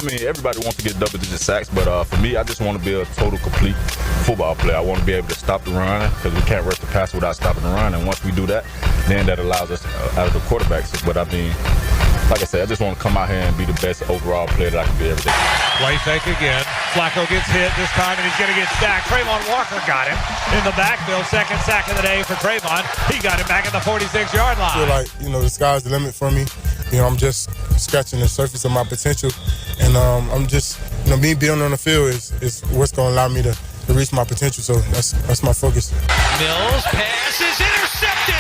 I mean, everybody wants to get double-digit sacks, but for me, I just want to be a total, complete football player. I want to be able to stop the run because we can't rush the passer without stopping the run, and once we do that, then that allows us out of the quarterbacks. But I mean, like I said, I just want to come out here and be the best overall player that I can be every day. Play fake again. Flacco gets hit this time, and he's going to get sacked. Trayvon Walker got him in the backfield. Second sack of the day for Trayvon. He got him back at the 46-yard line. I feel like, the sky's the limit for me. I'm just scratching the surface of my potential. And I'm just, me being on the field is what's going to allow me to reach my potential. So that's my focus. Mills pass is intercepted.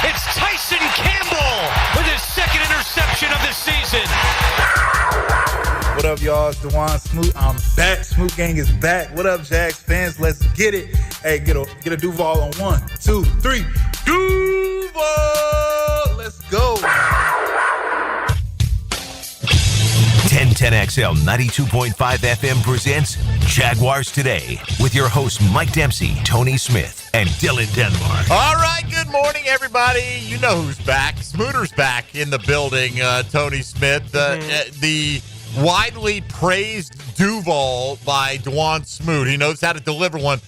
It's Tyson Campbell with his second interception of the season. What up, y'all? It's Dwan Smoot. I'm back. Smoot Gang is back. What up, Jags fans? Let's get it. Hey, get a Duval on 1, 2, 3. Duval! Let's go. 1010XL 92.5 FM presents Jaguars Today with your hosts Mike Dempsey, Tony Smith, and Dylan Denmark. All right, good morning, everybody. You know who's back. Smooter's back in the building, Tony Smith. The widely praised Duval by Dwan Smoot. He knows how to deliver one.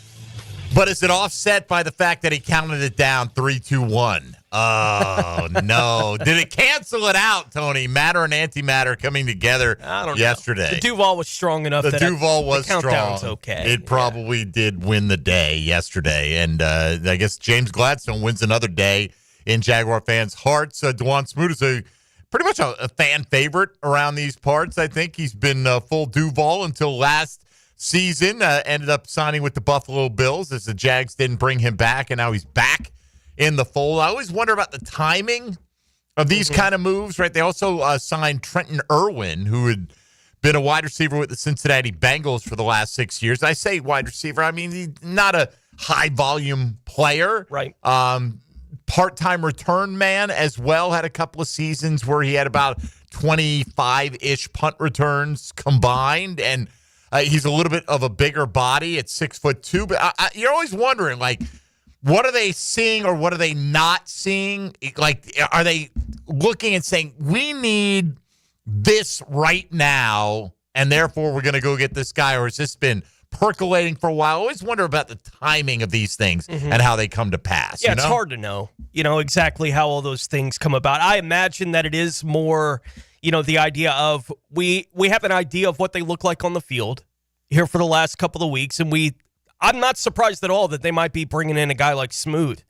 But is it offset by the fact that he counted it down 3-2-1? Oh, no. Did it cancel it out, Tony? Matter and antimatter coming together yesterday. The Duval was strong enough the Duval was the countdown's strong. Okay. It probably did win the day yesterday. And I guess James Gladstone wins another day in Jaguar fans' hearts. Dwan Smoot is pretty much a fan favorite around these parts. I think he's been full Duval until last season. Ended up signing with the Buffalo Bills as the Jags didn't bring him back, and now he's back in the fold. I always wonder about the timing of these kind of moves, right? They also signed Trenton Irwin, who had been a wide receiver with the Cincinnati Bengals for the last 6 years. I say wide receiver. I mean, he's not a high-volume player. Right. Part-time return man as well. Had a couple of seasons where he had about 25-ish punt returns combined, and he's a little bit of a bigger body at 6'2". But you're always wondering, like, what are they seeing or what are they not seeing? Like, are they looking and saying, we need this right now, and therefore we're going to go get this guy, or has this been percolating for a while? I always wonder about the timing of these things and how they come to pass. Yeah, it's hard to know, exactly how all those things come about. I imagine that it is more, the idea of we have an idea of what they look like on the field here for the last couple of weeks, and I'm not surprised at all that they might be bringing in a guy like Smoot,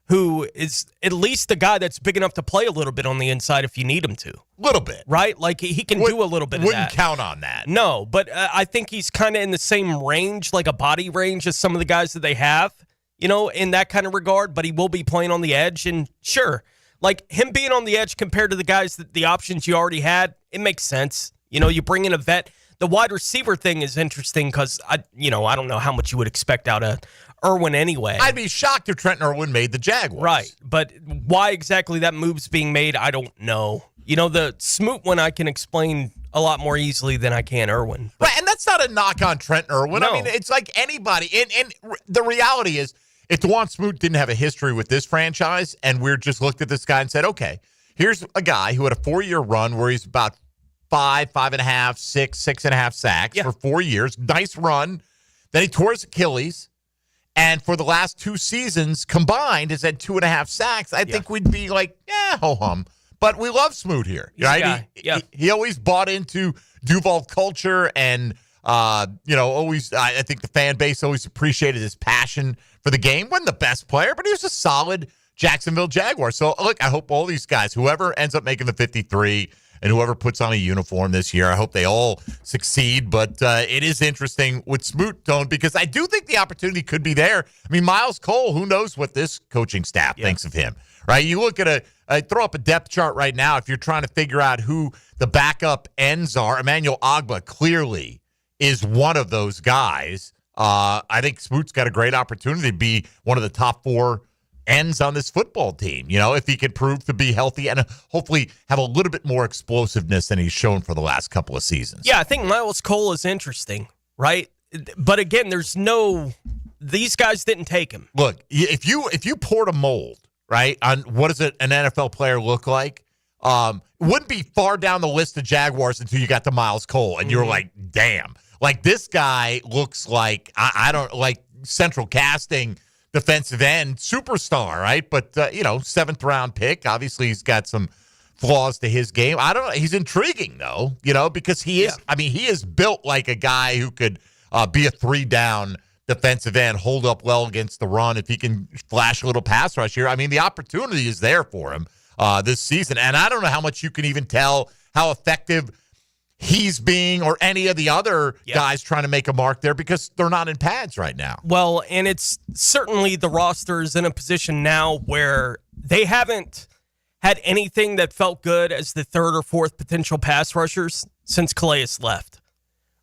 who is at least a guy that's big enough to play a little bit on the inside if you need him to. A little bit. Right? Like, he can do a little bit of that. Wouldn't count on that. No, but I think he's kind of in the same range, like a body range as some of the guys that they have, in that kind of regard, but he will be playing on the edge, and sure, like him being on the edge compared to the guys, the options you already had, it makes sense. You bring in a vet. The wide receiver thing is interesting because, I don't know how much you would expect out of Irwin anyway. I'd be shocked if Trenton Irwin made the Jaguars. Right, but why exactly that move's being made, I don't know. The Smoot one I can explain a lot more easily than I can Irwin. Right, and that's not a knock on Trenton Irwin. No. I mean, it's like anybody. And the reality is, if Dwan Smoot didn't have a history with this franchise and we just looked at this guy and said, okay, here's a guy who had a 4-year run where he's about 5.5, 6.5 sacks for 4 years. Nice run. Then he tore his Achilles. And for the last 2 seasons combined is at 2.5 sacks. I think we'd be like, ho-hum. But we love Smoot here, right? He always bought into Duval culture and, always, I think the fan base always appreciated his passion for the game. Wasn't the best player, but he was a solid Jacksonville Jaguar. So, look, I hope all these guys, whoever ends up making the 53 and whoever puts on a uniform this year, I hope they all succeed. But it is interesting with Smoot, Tone, because I do think the opportunity could be there. I mean, Miles Cole, who knows what this coaching staff thinks of him, right? You look at throw up a depth chart right now if you're trying to figure out who the backup ends are. Emmanuel Ogbah clearly is one of those guys. I think Smoot's got a great opportunity to be one of the top 4 ends on this football team, if he can prove to be healthy and hopefully have a little bit more explosiveness than he's shown for the last couple of seasons. Yeah, I think Miles Cole is interesting, right? But again, these guys didn't take him. Look, if you poured a mold, right, on what does an NFL player look like, wouldn't be far down the list of Jaguars until you got to Miles Cole, and you're like, damn. Like, this guy looks like, I don't, like, central casting defensive end superstar, right? But, 7th-round pick. Obviously, he's got some flaws to his game. I don't know. He's intriguing, though, because he is, he is built like a guy who could be a 3-down defensive end, hold up well against the run if he can flash a little pass rush here. I mean, the opportunity is there for him this season. And I don't know how much you can even tell how effective he's being or any of the other guys trying to make a mark there because they're not in pads right now. Well, and it's certainly the roster is in a position now where they haven't had anything that felt good as the 3rd or 4th potential pass rushers since Calais left.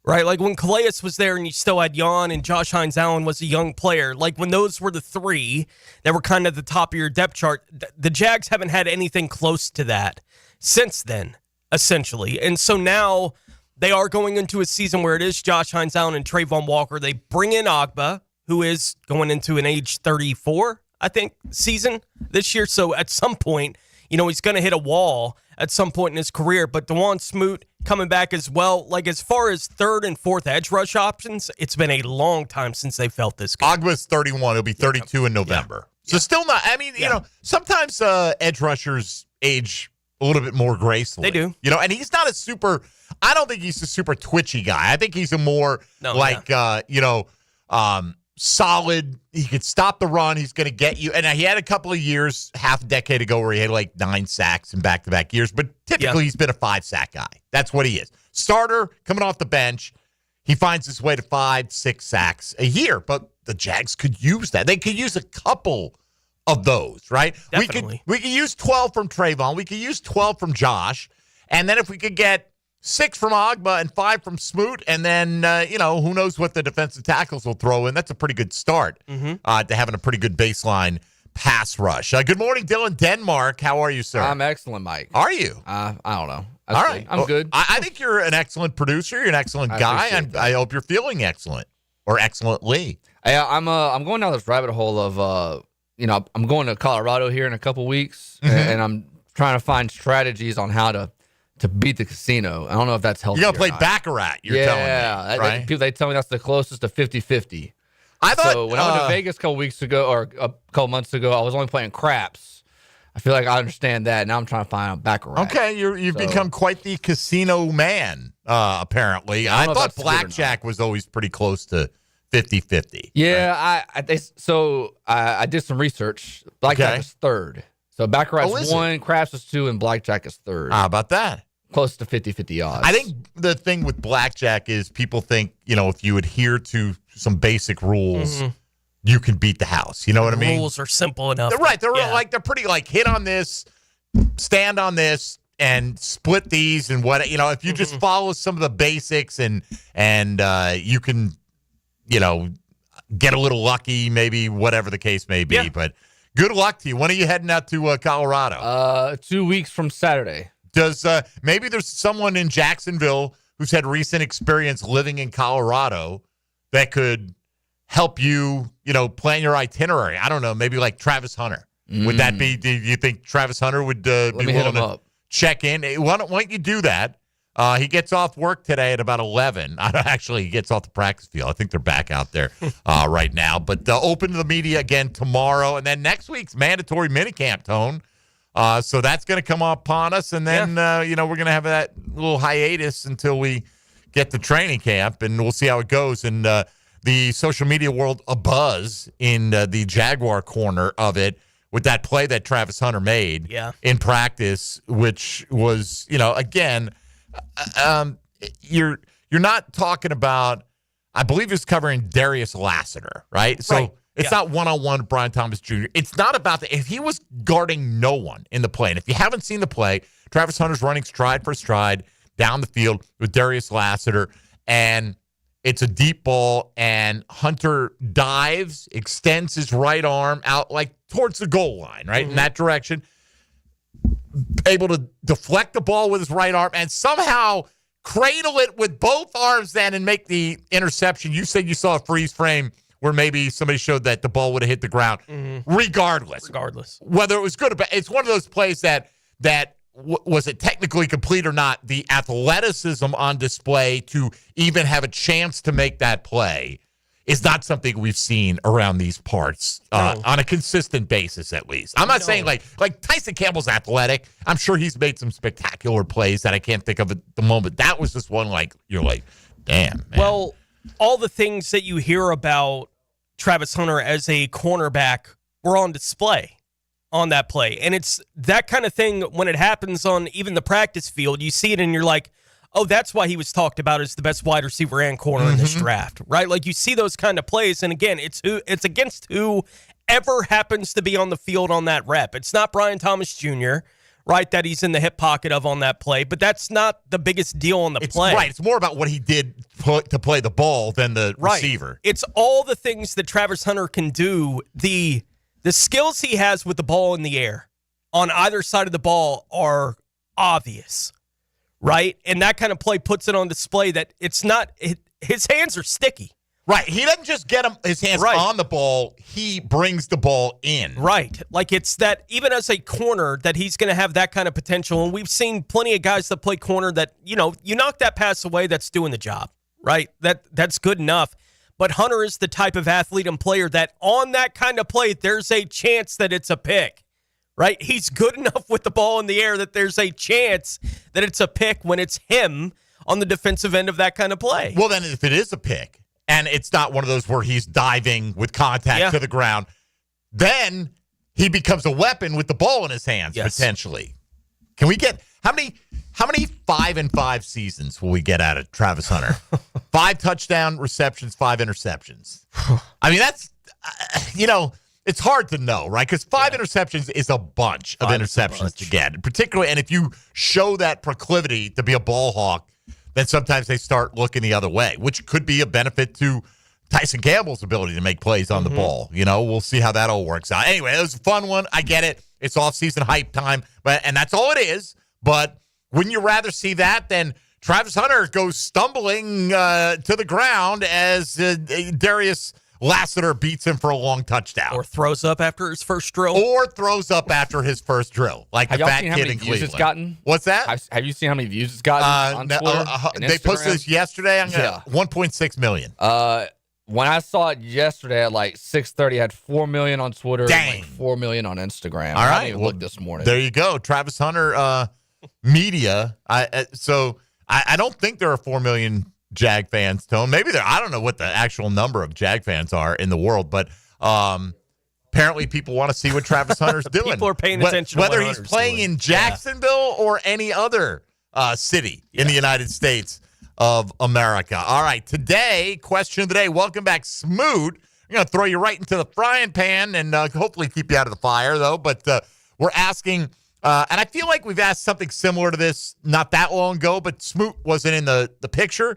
Right? Like when Calais was there and you still had Jan and Josh Hines-Allen was a young player, like when those were the 3 that were kind of the top of your depth chart, the Jags haven't had anything close to that since then, essentially. And so now they are going into a season where it is Josh Hines-Allen and Trayvon Walker. They bring in Agba, who is going into an age 34, I think, season this year. So at some point, he's going to hit a wall at some point in his career. But Dwan Smoot coming back as well. Like, as far as 3rd and 4th edge rush options, it's been a long time since they felt this good. Agba's 31. He'll be 32 in November. So still not, sometimes edge rushers age a little bit more gracefully. They do. And he's not I don't think he's a super twitchy guy. I think he's a more solid. He could stop the run. He's going to get you. And he had a couple of years, half a decade ago, where he had like 9 sacks in back-to-back years. But typically, he's been a 5-sack guy. That's what he is. Starter, coming off the bench. He finds his way to 5-6 sacks a year. But the Jags could use that. They could use a couple of those, right? Definitely. We could use 12 from Trayvon. We could use 12 from Josh. And then if we could get 6 from Agba and 5 from Smoot, and then, who knows what the defensive tackles will throw in. That's a pretty good start to having a pretty good baseline pass rush. Good morning, Dylan Denmark. How are you, sir? I'm excellent, Mike. Are you? I don't know. All right. I'm good. I think you're an excellent producer. You're an excellent guy, and I hope you're feeling excellent or excellently. I'm going down this rabbit hole of, I'm going to Colorado here in a couple weeks, and I'm trying to find strategies on how to beat the casino. I don't know if that's helpful. You're going to play Baccarat, you're telling me, right? People, they tell me that's the closest to 50-50. I thought, so when I went to Vegas a couple weeks ago, or a couple months ago, I was only playing craps. I feel like I understand that. Now I'm trying to find out Baccarat. Okay, you've become quite the casino man, apparently. I thought blackjack was always pretty close to 50-50. Yeah, right? I did some research. Blackjack is 3rd. So Baccarat's 1, craps is 2, and blackjack is 3rd. How about that? Close to 50-50 odds. I think the thing with blackjack is people think, if you adhere to some basic rules, you can beat the house. You know what I mean? Rules are simple enough. They're right. They're pretty hit on this, stand on this, and split these and what, if you just follow some of the basics and you can, get a little lucky, maybe whatever the case may be. Yeah. But good luck to you. When are you heading out to Colorado? 2 weeks from Saturday. Does maybe there's someone in Jacksonville who's had recent experience living in Colorado that could help you, plan your itinerary? I don't know, maybe like Travis Hunter. Would that be? Do you think Travis Hunter would be willing to check in? Why don't you do that? He gets off work today at about 11. Actually, he gets off the practice field. I think they're back out there right now. But open to the media again tomorrow. And then next week's mandatory minicamp, Tone. So that's going to come upon us. And then, we're going to have that little hiatus until we get to training camp. And we'll see how it goes. And the social media world abuzz in the Jaguar corner of it with that play that Travis Hunter made in practice, which was, again, you're not talking about, I believe it's covering Darius Lassiter, right? So it's not one-on-one with Brian Thomas Jr. It's not about that. If he was guarding no one in the play, and if you haven't seen the play, Travis Hunter's running stride for stride down the field with Darius Lassiter, and it's a deep ball, and Hunter dives, extends his right arm out like towards the goal line, right, in that direction, able to deflect the ball with his right arm and somehow cradle it with both arms then and make the interception. You said you saw a freeze frame where maybe somebody showed that the ball would have hit the ground. Regardless. Regardless. Whether it was good or bad, it's one of those plays that was it technically complete or not, the athleticism on display to even have a chance to make that play is not something we've seen around these parts on a consistent basis, at least. I'm not saying like Tyson Campbell's athletic. I'm sure he's made some spectacular plays that I can't think of at the moment. That was just one you're like, damn, man. Well, all the things that you hear about Travis Hunter as a cornerback were on display on that play. And it's that kind of thing when it happens on even the practice field. You see it and you're like, oh, that's why he was talked about as the best wide receiver and corner in this draft, right? Like you see those kind of plays, and again, it's against whoever happens to be on the field on that rep. It's not Brian Thomas Jr., right, that he's in the hip pocket of on that play, but that's not the biggest deal on the play. Right, it's more about what he did to play the ball than the receiver. It's all the things that Travis Hunter can do. The skills he has with the ball in the air on either side of the ball are obvious. Right? And that kind of play puts it on display that it's not, his hands are sticky. Right. He doesn't just get his hands on the ball. He brings the ball in. Right. Like it's that, even as a corner, that he's going to have that kind of potential. And we've seen plenty of guys that play corner that, you knock that pass away, that's doing the job. Right? That's good enough. But Hunter is the type of athlete and player that on that kind of play, there's a chance that it's a pick. Right? He's good enough with the ball in the air that there's a chance that it's a pick when it's him on the defensive end of that kind of play. Well, then if it is a pick, and it's not one of those where he's diving with contact to the ground, then he becomes a weapon with the ball in his hands, potentially. Can we get how many 5-5 seasons will we get out of Travis Hunter? 5 touchdown receptions, 5 interceptions. I mean, that's it's hard to know, right? Because 5 interceptions is a bunch of interceptions to get, particularly. And if you show that proclivity to be a ball hawk, then sometimes they start looking the other way, which could be a benefit to Tyson Campbell's ability to make plays on the ball. We'll see how that all works out. Anyway, it was a fun one. I get it. It's off-season hype time, and that's all it is. But wouldn't you rather see that than Travis Hunter goes stumbling to the ground as Darius Lassiter beats him for a long touchdown. Or throws up after his first drill. Like have the fat kid in Cleveland. Views it's gotten? What's that? Have you seen how many views it's gotten on Twitter and they posted Instagram? this yesterday. 1.6 million. When I saw it yesterday at like 6:30, it had 4 million on Twitter and like 4 million on Instagram. All right. I didn't even look this morning. There you go. Travis Hunter media. I don't think there are 4 million Jag fans, Tone. Maybe I don't know what the actual number of Jag fans are in the world, but apparently people want to see what Travis Hunter's doing. People are paying attention whether to what he's Hunter's playing doing. in Jacksonville or any other city in the United States of America. All right, today, question of the day. Welcome back, Smoot. I'm going to throw you right into the frying pan and hopefully keep you out of the fire, though. But we're asking, and I feel like we've asked something similar to this not that long ago, but Smoot wasn't in the picture.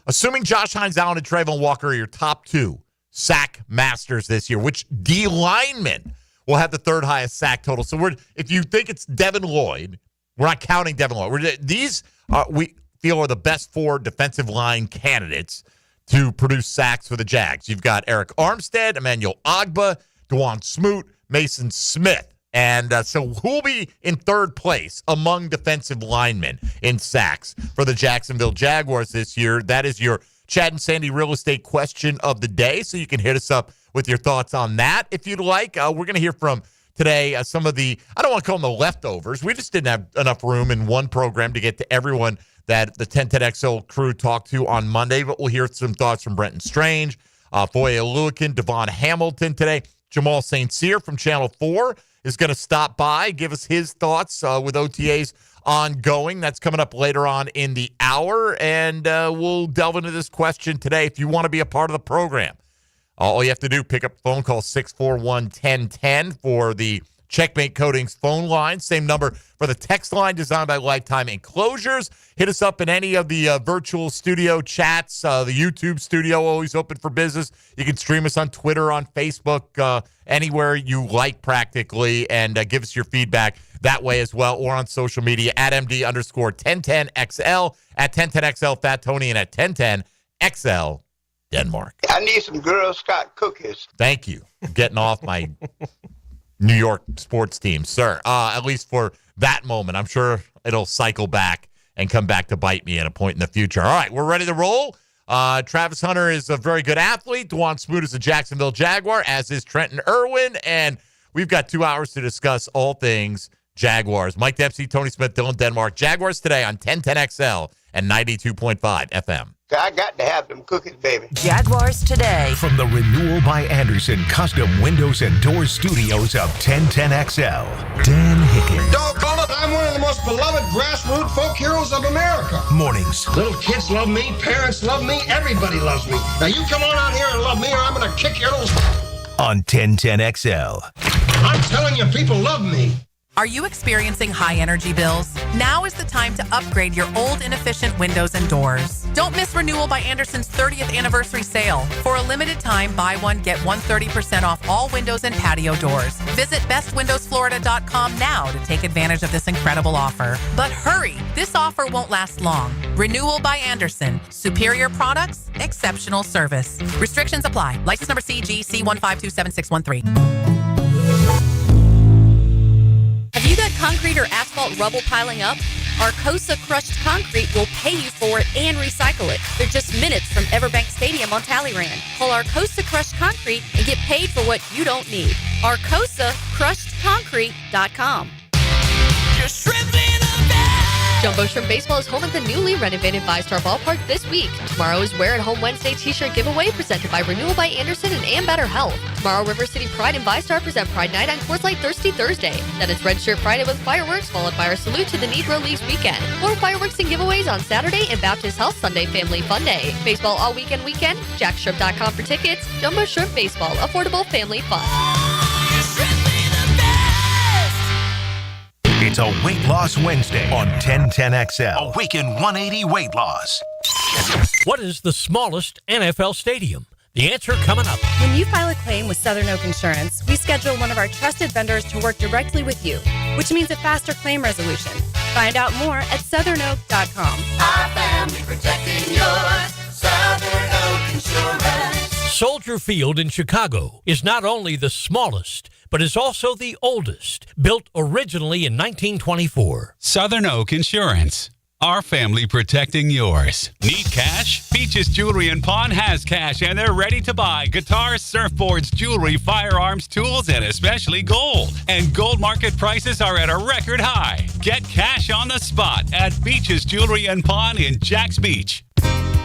Assuming Josh Hines, Allen, and Trayvon Walker are your top 2 sack masters this year, which D lineman will have the 3rd highest sack total? So if you think it's Devin Lloyd, we're not counting Devin Lloyd. These we feel are the best 4 defensive line candidates to produce sacks for the Jags. You've got Eric Armstead, Emmanuel Ogbah, Dwan Smoot, Mason Smith. And so who'll be in 3rd place among defensive linemen in sacks for the Jacksonville Jaguars this year? That is your Chad and Sandy real estate question of the day. So you can hit us up with your thoughts on that if you'd like. We're going to hear from today some of the, I don't want to call them the leftovers. We just didn't have enough room in one program to get to everyone that the 1010XL crew talked to on Monday. But we'll hear some thoughts from Brenton Strange, Foyer Oluokun, Devon Hamilton today. Jamal St. from Channel 4 is going to stop by, give us his thoughts with OTAs ongoing. That's coming up later on in the hour, and we'll delve into this question today. If you want to be a part of the program, all you have to do, pick up the phone, call 641-1010 for the Checkmate Coatings phone line. Same number for the text line designed by Lifetime Enclosures. Hit us up in any of the virtual studio chats. The YouTube studio, always open for business. You can stream us on Twitter, on Facebook, anywhere you like practically, and give us your feedback that way as well, or on social media at MD_1010XL, at 1010XL Fat Tony, and at 1010XL Denmark. I need some Girl Scout cookies. Thank you for getting off my New York sports team, sir. At least for that moment. I'm sure it'll cycle back and come back to bite me at a point in the future. All right, we're ready to roll. Travis Hunter is a very good athlete. Dwan Smoot is a Jacksonville Jaguar, as is Trenton Irwin. And we've got 2 hours to discuss all things Jaguars. Mike Dempsey, Tony Smith, Dylan Denmark. Jaguars Today on 1010XL and 92.5 FM. I got to have them cookies, baby. Jaguars Today. From the Renewal by Anderson Custom Windows and Doors Studios of 1010XL, Dan Hickens. Doggone it, I'm one of the most beloved grassroots folk heroes of America. Mornings. Little kids love me, parents love me, everybody loves me. Now you come on out here and love me or I'm going to kick your little... On 1010XL. I'm telling you, people love me. Are you experiencing high energy bills? Now is the time to upgrade your old inefficient windows and doors. Don't miss Renewal by Anderson's 30th anniversary sale. For a limited time, buy one, get 130% off all windows and patio doors. Visit bestwindowsflorida.com now to take advantage of this incredible offer. But hurry, this offer won't last long. Renewal by Anderson. Superior products, exceptional service. Restrictions apply. License number CG C1527613. Have you got concrete or asphalt rubble piling up? Arcosa Crushed Concrete will pay you for it and recycle it. They're just minutes from Everbank Stadium on Talleyrand. Call Arcosa Crushed Concrete and get paid for what you don't need. ArcosaCrushedConcrete.com. You're shriveling a bag. Jumbo Shrimp Baseball is home at the newly renovated 5-Star Ballpark this week. Tomorrow is Wear at Home Wednesday t-shirt giveaway presented by Renewal by Anderson and Better Health. Tomorrow, River City Pride and ViStar present Pride Night on Coors Light Thirsty Thursday. Then it's Red Shirt Friday with fireworks, followed by our salute to the Negro Leagues weekend. More fireworks and giveaways on Saturday and Baptist Health Sunday Family Fun Day. Baseball all weekend. JackShrimp.com for tickets. Jumbo Shrimp Baseball. Affordable family fun. It's a Weight Loss Wednesday on 1010XL. Awaken 180 Weight Loss. What is the smallest NFL stadium? The answer coming up. When you file a claim with Southern Oak Insurance, we schedule one of our trusted vendors to work directly with you, which means a faster claim resolution. Find out more at southernoak.com. Our family protecting yours. Southern Oak Insurance. Soldier Field in Chicago is not only the smallest, but is also the oldest, built originally in 1924. Southern Oak Insurance. Our family protecting yours. Need cash? Beaches Jewelry and Pawn has cash, and they're ready to buy guitars, surfboards, jewelry, firearms, tools, and especially gold. And gold market prices are at a record high. Get cash on the spot at Beaches Jewelry and Pawn in Jacks Beach.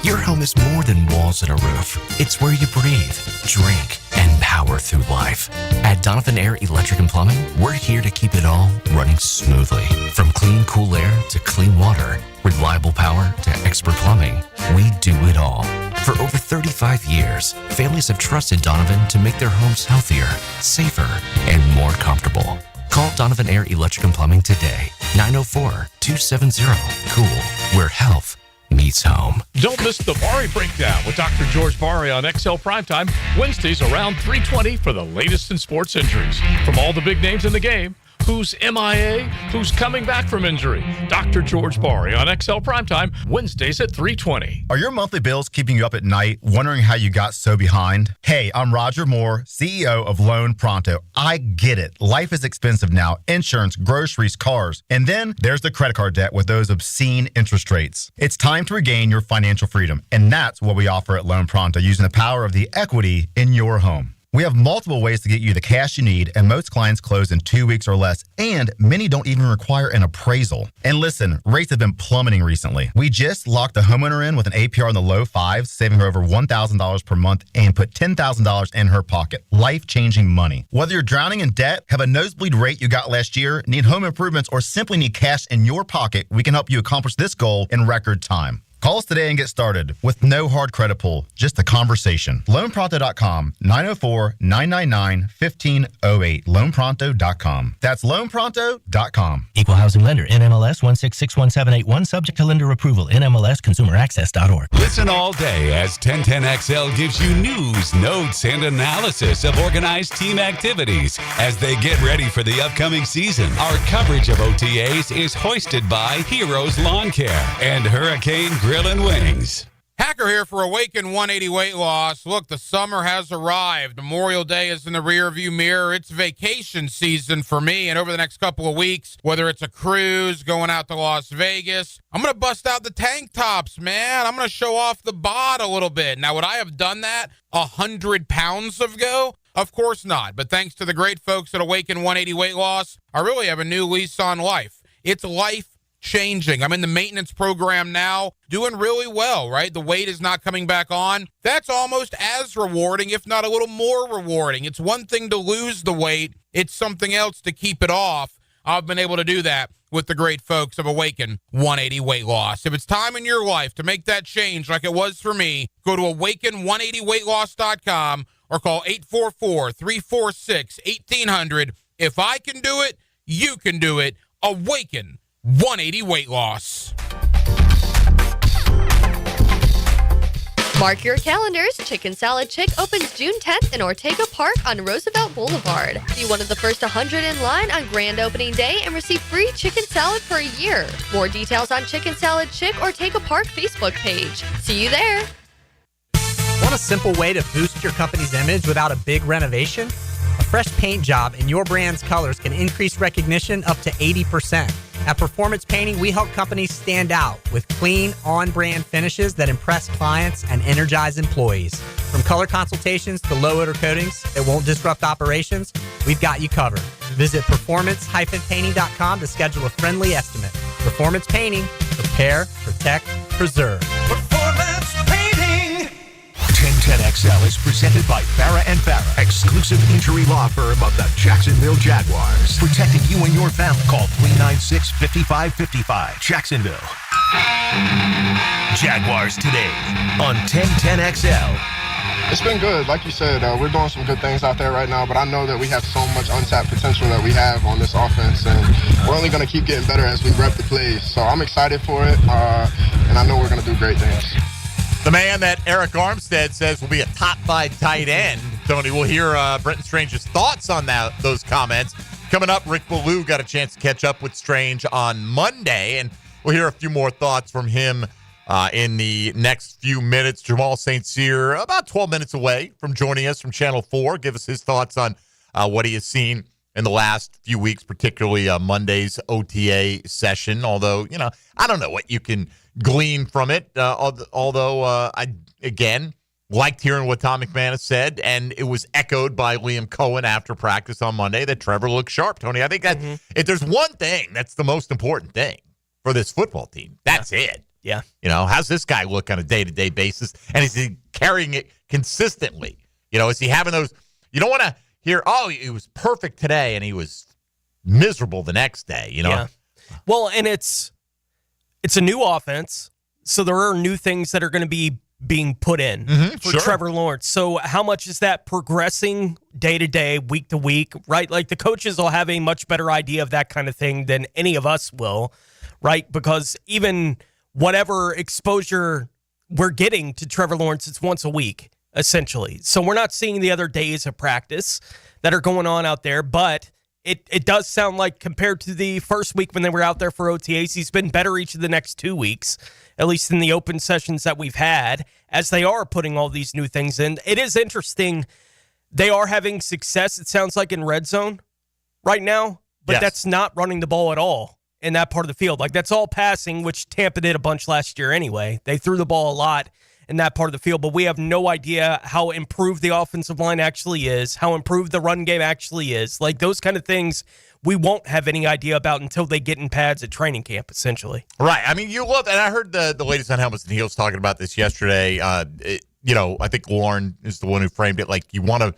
Your home is more than walls and a roof. It's where you breathe, drink, and power through life. At Donovan Air Electric and Plumbing, we're here to keep it all running smoothly. From clean, cool air to clean water, reliable power to expert plumbing, we do it all. For over 35 years, families have trusted Donovan to make their homes healthier, safer, and more comfortable. Call Donovan Air Electric and Plumbing today. 904-270-COOL, where health meets home. Don't miss the Bari Breakdown with Dr. George Bari on XL Primetime, Wednesdays around 3:20 for the latest in sports injuries. From all the big names in the game, who's MIA, who's coming back from injury. Dr. George Bari on XL Primetime, Wednesdays at 3:20. Are your monthly bills keeping you up at night, wondering how you got so behind? Hey, I'm Roger Moore, CEO of Loan Pronto. I get it. Life is expensive now. Insurance, groceries, cars. And then there's the credit card debt with those obscene interest rates. It's time to regain your financial freedom. And that's what we offer at Loan Pronto, using the power of the equity in your home. We have multiple ways to get you the cash you need, and most clients close in 2 weeks or less, and many don't even require an appraisal. And listen, rates have been plummeting recently. We just locked a homeowner in with an APR in the low fives, saving her over $1,000 per month, and put $10,000 in her pocket. Life-changing money. Whether you're drowning in debt, have a nosebleed rate you got last year, need home improvements, or simply need cash in your pocket, we can help you accomplish this goal in record time. Call us today and get started with no hard credit pull, just a conversation. LoanPronto.com, 904-999-1508. LoanPronto.com. That's LoanPronto.com. Equal housing lender, NMLS 1661781, subject to lender approval, NMLSconsumeraccess.org. Listen all day as 1010XL gives you news, notes, and analysis of organized team activities as they get ready for the upcoming season. Our coverage of OTAs is hoisted by Heroes Lawn Care and Hurricane Grill and Wings. Hacker here for Awaken 180 Weight Loss. Look, the summer has arrived. Memorial Day is in the rearview mirror. It's vacation season for me, and over the next couple of weeks, whether it's a cruise, going out to Las Vegas, I'm going to bust out the tank tops, man. I'm going to show off the bod a little bit. Now, would I have done that 100 pounds ago? Of course not, but thanks to the great folks at Awaken 180 Weight Loss, I really have a new lease on life. It's life changing. I'm in the maintenance program now, doing really well, right? The weight is not coming back on. That's almost as rewarding, if not a little more rewarding. It's one thing to lose the weight. It's something else to keep it off. I've been able to do that with the great folks of Awaken 180 Weight Loss. If it's time in your life to make that change like it was for me, go to awaken180weightloss.com or call 844-346-1800. If I can do it, you can do it. Awaken 180 Weight Loss. Mark your calendars. Chicken Salad Chick opens June 10th in Ortega Park on Roosevelt Boulevard. Be one of the first 100 in line on grand opening day and receive free chicken salad for a year. More details on Chicken Salad Chick Ortega Park Facebook page. See you there. Want a simple way to boost your company's image without a big renovation? A fresh paint job in your brand's colors can increase recognition up to 80%. At Performance Painting, we help companies stand out with clean, on-brand finishes that impress clients and energize employees. From color consultations to low-odor coatings that won't disrupt operations, we've got you covered. Visit performance-painting.com to schedule a friendly estimate. Performance Painting. Prepare, protect, preserve. Performance Painting. 1010XL is presented by Farah & Farah, exclusive injury law firm of the Jacksonville Jaguars. Protecting you and your family. Call 396-5555. Jacksonville. Jaguars Today on 1010XL. It's been good. Like you said, we're doing some good things out there right now, but I know that we have so much untapped potential that we have on this offense, and we're only going to keep getting better as we rep the plays. So I'm excited for it, and I know we're going to do great things. The man that Eric Armstead says will be a top 5 tight end. Tony, we'll hear Brenton Strange's thoughts on those comments. Coming up, Rick Ballou got a chance to catch up with Strange on Monday, and we'll hear a few more thoughts from him in the next few minutes. Jamal St. Cyr, about 12 minutes away from joining us from Channel 4, give us his thoughts on what he has seen in the last few weeks, particularly Monday's OTA session. Although, I don't know what you can glean from it, although I, again, liked hearing what Tom McManus said, and it was echoed by Liam Cohen after practice on Monday that Trevor looked sharp. Tony, I think that if there's one thing that's the most important thing for this football team, that's it. Yeah. How's this guy look on a day-to-day basis, and is he carrying it consistently? Is he having those – you don't want to hear, oh, he was perfect today, and he was miserable the next day, Yeah. Well, and it's a new offense, so there are new things that are going to be being put in for Trevor Lawrence. So how much is that progressing day to day, week to week, right? Like the coaches will have a much better idea of that kind of thing than any of us will, right? Because even whatever exposure we're getting to Trevor Lawrence, it's once a week, essentially. So we're not seeing the other days of practice that are going on out there, but It does sound like compared to the first week when they were out there for OTAs, he's been better each of the next 2 weeks, at least in the open sessions that we've had, as they are putting all these new things in. It is interesting. They are having success, it sounds like, in red zone right now, but that's not running the ball at all in that part of the field. Like, that's all passing, which Tampa did a bunch last year anyway. They threw the ball a lot in that part of the field, but we have no idea how improved the offensive line actually is, how improved the run game actually is. Like, those kind of things we won't have any idea about until they get in pads at training camp, essentially. Right. I mean, you look, and I heard the latest on Helmets and Heels talking about this yesterday. I think Lauren is the one who framed it like you want to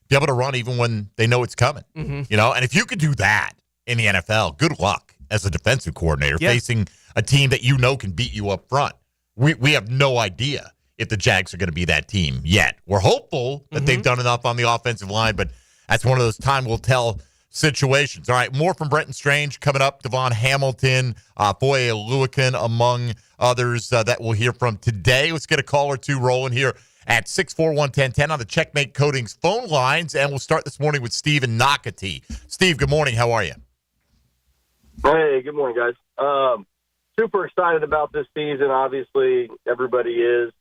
be able to run even when they know it's coming. And if you could do that in the NFL, good luck as a defensive coordinator facing a team that can beat you up front. We have no idea if the Jags are going to be that team yet. We're hopeful that they've done enough on the offensive line, but that's one of those time will tell situations. All right, more from Brenton Strange coming up. Devon Hamilton, Foyer Oluokun, among others that we'll hear from today. Let's get a call or two rolling here at 641-1010 on the Checkmate Coatings phone lines, and we'll start this morning with Steve in Nocatee. Steve, good morning. How are you? Hey, good morning, guys. super excited about this season. Obviously, everybody is.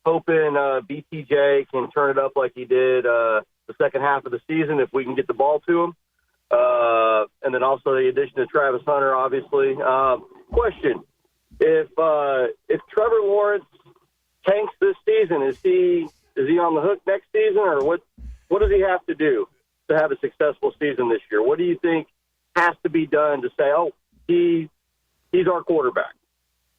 Hoping BTJ can turn it up like he did the second half of the season if we can get the ball to him. And then also the addition of Travis Hunter, obviously. Question: If Trevor Lawrence tanks this season, is he on the hook next season, or what does he have to do to have a successful season this year? What do you think has to be done to say, oh, he's our quarterback?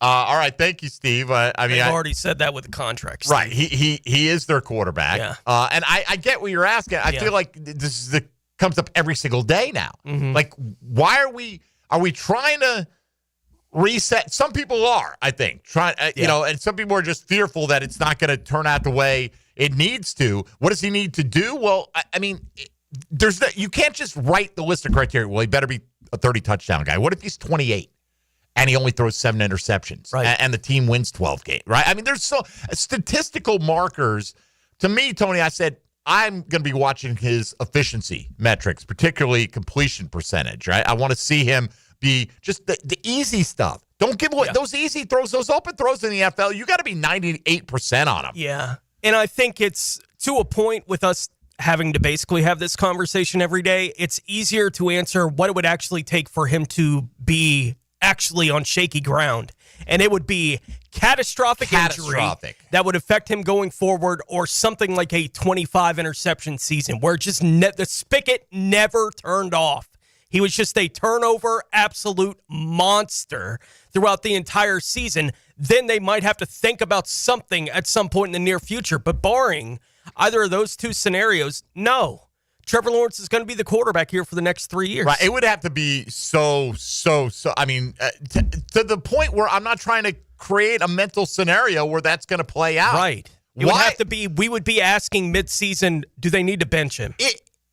All right, thank you, Steve. I mean, I've already said that with the contract, Steve. Right, he is their quarterback. Yeah. And I get what you're asking. I feel like this comes up every single day now. Mm-hmm. Like, why are we trying to reset? Some people are, I think, and some people are just fearful that it's not going to turn out the way it needs to. What does he need to do? Well, I mean, you can't just write the list of criteria. Well, he better be a 30-touchdown guy. What if he's 28? And he only throws 7 interceptions, right? And the team wins 12 games, right? I mean, there's so statistical markers. To me, Tony, I said I'm going to be watching his efficiency metrics, particularly completion percentage, right? I want to see him be just the easy stuff. Don't give away those easy throws, those open throws in the NFL. You got to be 98% on them. Yeah, and I think it's to a point with us having to basically have this conversation every day. It's easier to answer what it would actually take for him to be actually on shaky ground, and it would be catastrophic injury that would affect him going forward, or something like a 25 interception season where just the spigot never turned off. He was just a turnover absolute monster throughout the entire season. Then they might have to think about something at some point in the near future, but barring either of those two scenarios, no. Trevor Lawrence is going to be the quarterback here for the next 3 years. Right. It would have to be so. I mean, to the point where I'm not trying to create a mental scenario where that's going to play out. Right. It would have to be, we would be asking midseason, do they need to bench him?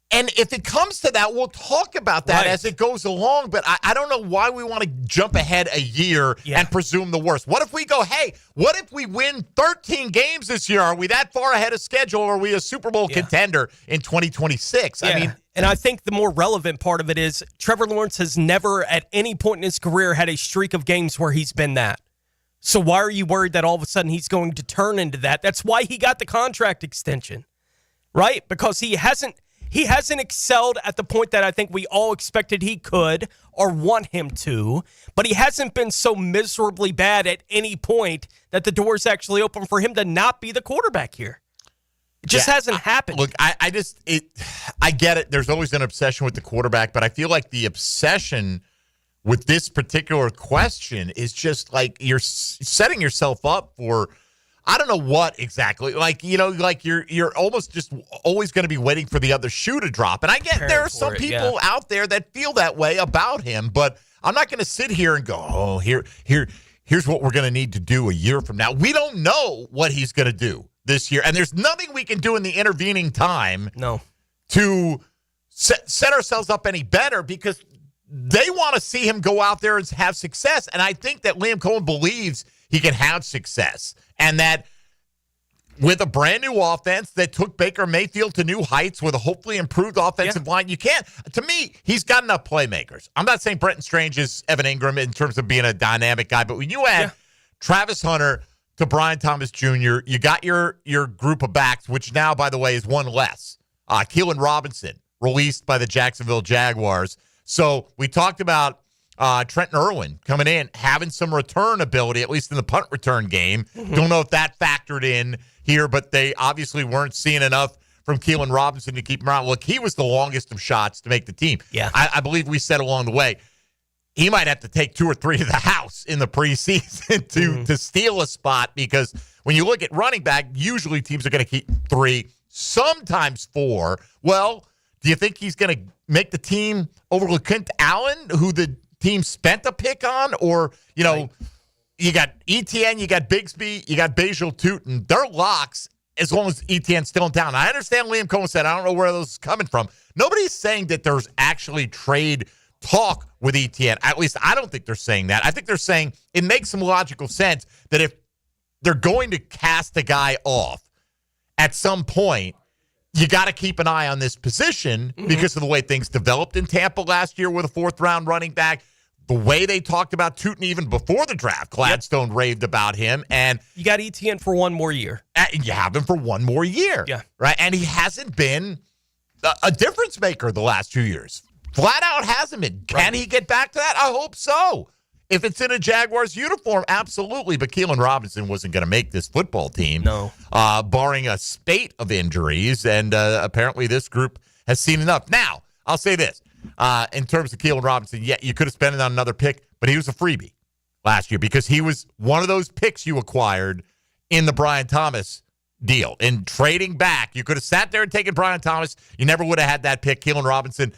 And if it comes to that, we'll talk about that as it goes along. But I don't know why we want to jump ahead a year and presume the worst. What if we go, hey, what if we win 13 games this year? Are we that far ahead of schedule? Or are we a Super Bowl contender in 2026? Yeah. I mean, and I think the more relevant part of it is Trevor Lawrence has never at any point in his career had a streak of games where he's been that. So why are you worried that all of a sudden he's going to turn into that? That's why he got the contract extension, right? Because he hasn't excelled at the point that I think we all expected he could or want him to, but he hasn't been so miserably bad at any point that the door's actually open for him to not be the quarterback here. It just hasn't happened. Look, I get it. There's always an obsession with the quarterback, but I feel like the obsession with this particular question is just like you're setting yourself up for I don't know what exactly. Like, like you're almost just always going to be waiting for the other shoe to drop. And I get there are some people out there that feel that way about him, but I'm not going to sit here and go, oh, here's what we're going to need to do a year from now. We don't know what he's going to do this year, and there's nothing we can do in the intervening time to set ourselves up any better because they want to see him go out there and have success. And I think that Liam Cohen believes he can have success. And that with a brand new offense that took Baker Mayfield to new heights with a hopefully improved offensive line, you can't. To me, he's got enough playmakers. I'm not saying Brenton Strange is Evan Ingram in terms of being a dynamic guy, but when you add Travis Hunter to Brian Thomas Jr., you got your group of backs, which now, by the way, is one less. Keelan Robinson, released by the Jacksonville Jaguars. So we talked about Trenton Irwin coming in, having some return ability, at least in the punt return game. Mm-hmm. Don't know if that factored in here, but they obviously weren't seeing enough from Keelan Robinson to keep him around. Look, he was the longest of shots to make the team. Yeah. I believe we said along the way, he might have to take 2 or 3 to the house in the preseason to steal a spot, because when you look at running back, usually teams are going to keep 3, sometimes 4. Well, do you think he's going to make the team over LeQuint Allen, who the team spent a pick on? Or, you got Etienne, you got Bigsby, you got Bajal Tootin. They're locks as long as Etienne's still in town. I understand Liam Cohen said, I don't know where those is coming from. Nobody's saying that there's actually trade talk with Etienne. At least I don't think they're saying that. I think they're saying it makes some logical sense that if they're going to cast a guy off at some point, you got to keep an eye on this position because of the way things developed in Tampa last year with a 4th-round running back. the way they talked about Tootin even before the draft, Gladstone raved about him. And you got ETN for one more year. You have him for one more year. Yeah. Right? And he hasn't been a difference maker the last 2 years. Flat out hasn't been. Can he get back to that? I hope so. If it's in a Jaguars uniform, absolutely. But Keelan Robinson wasn't going to make this football team. No. Barring a spate of injuries. And apparently this group has seen enough. Now, I'll say this. In terms of Keelan Robinson, yeah, you could have spent it on another pick, but he was a freebie last year because he was one of those picks you acquired in the Brian Thomas deal. In trading back, you could have sat there and taken Brian Thomas. You never would have had that pick. Keelan Robinson,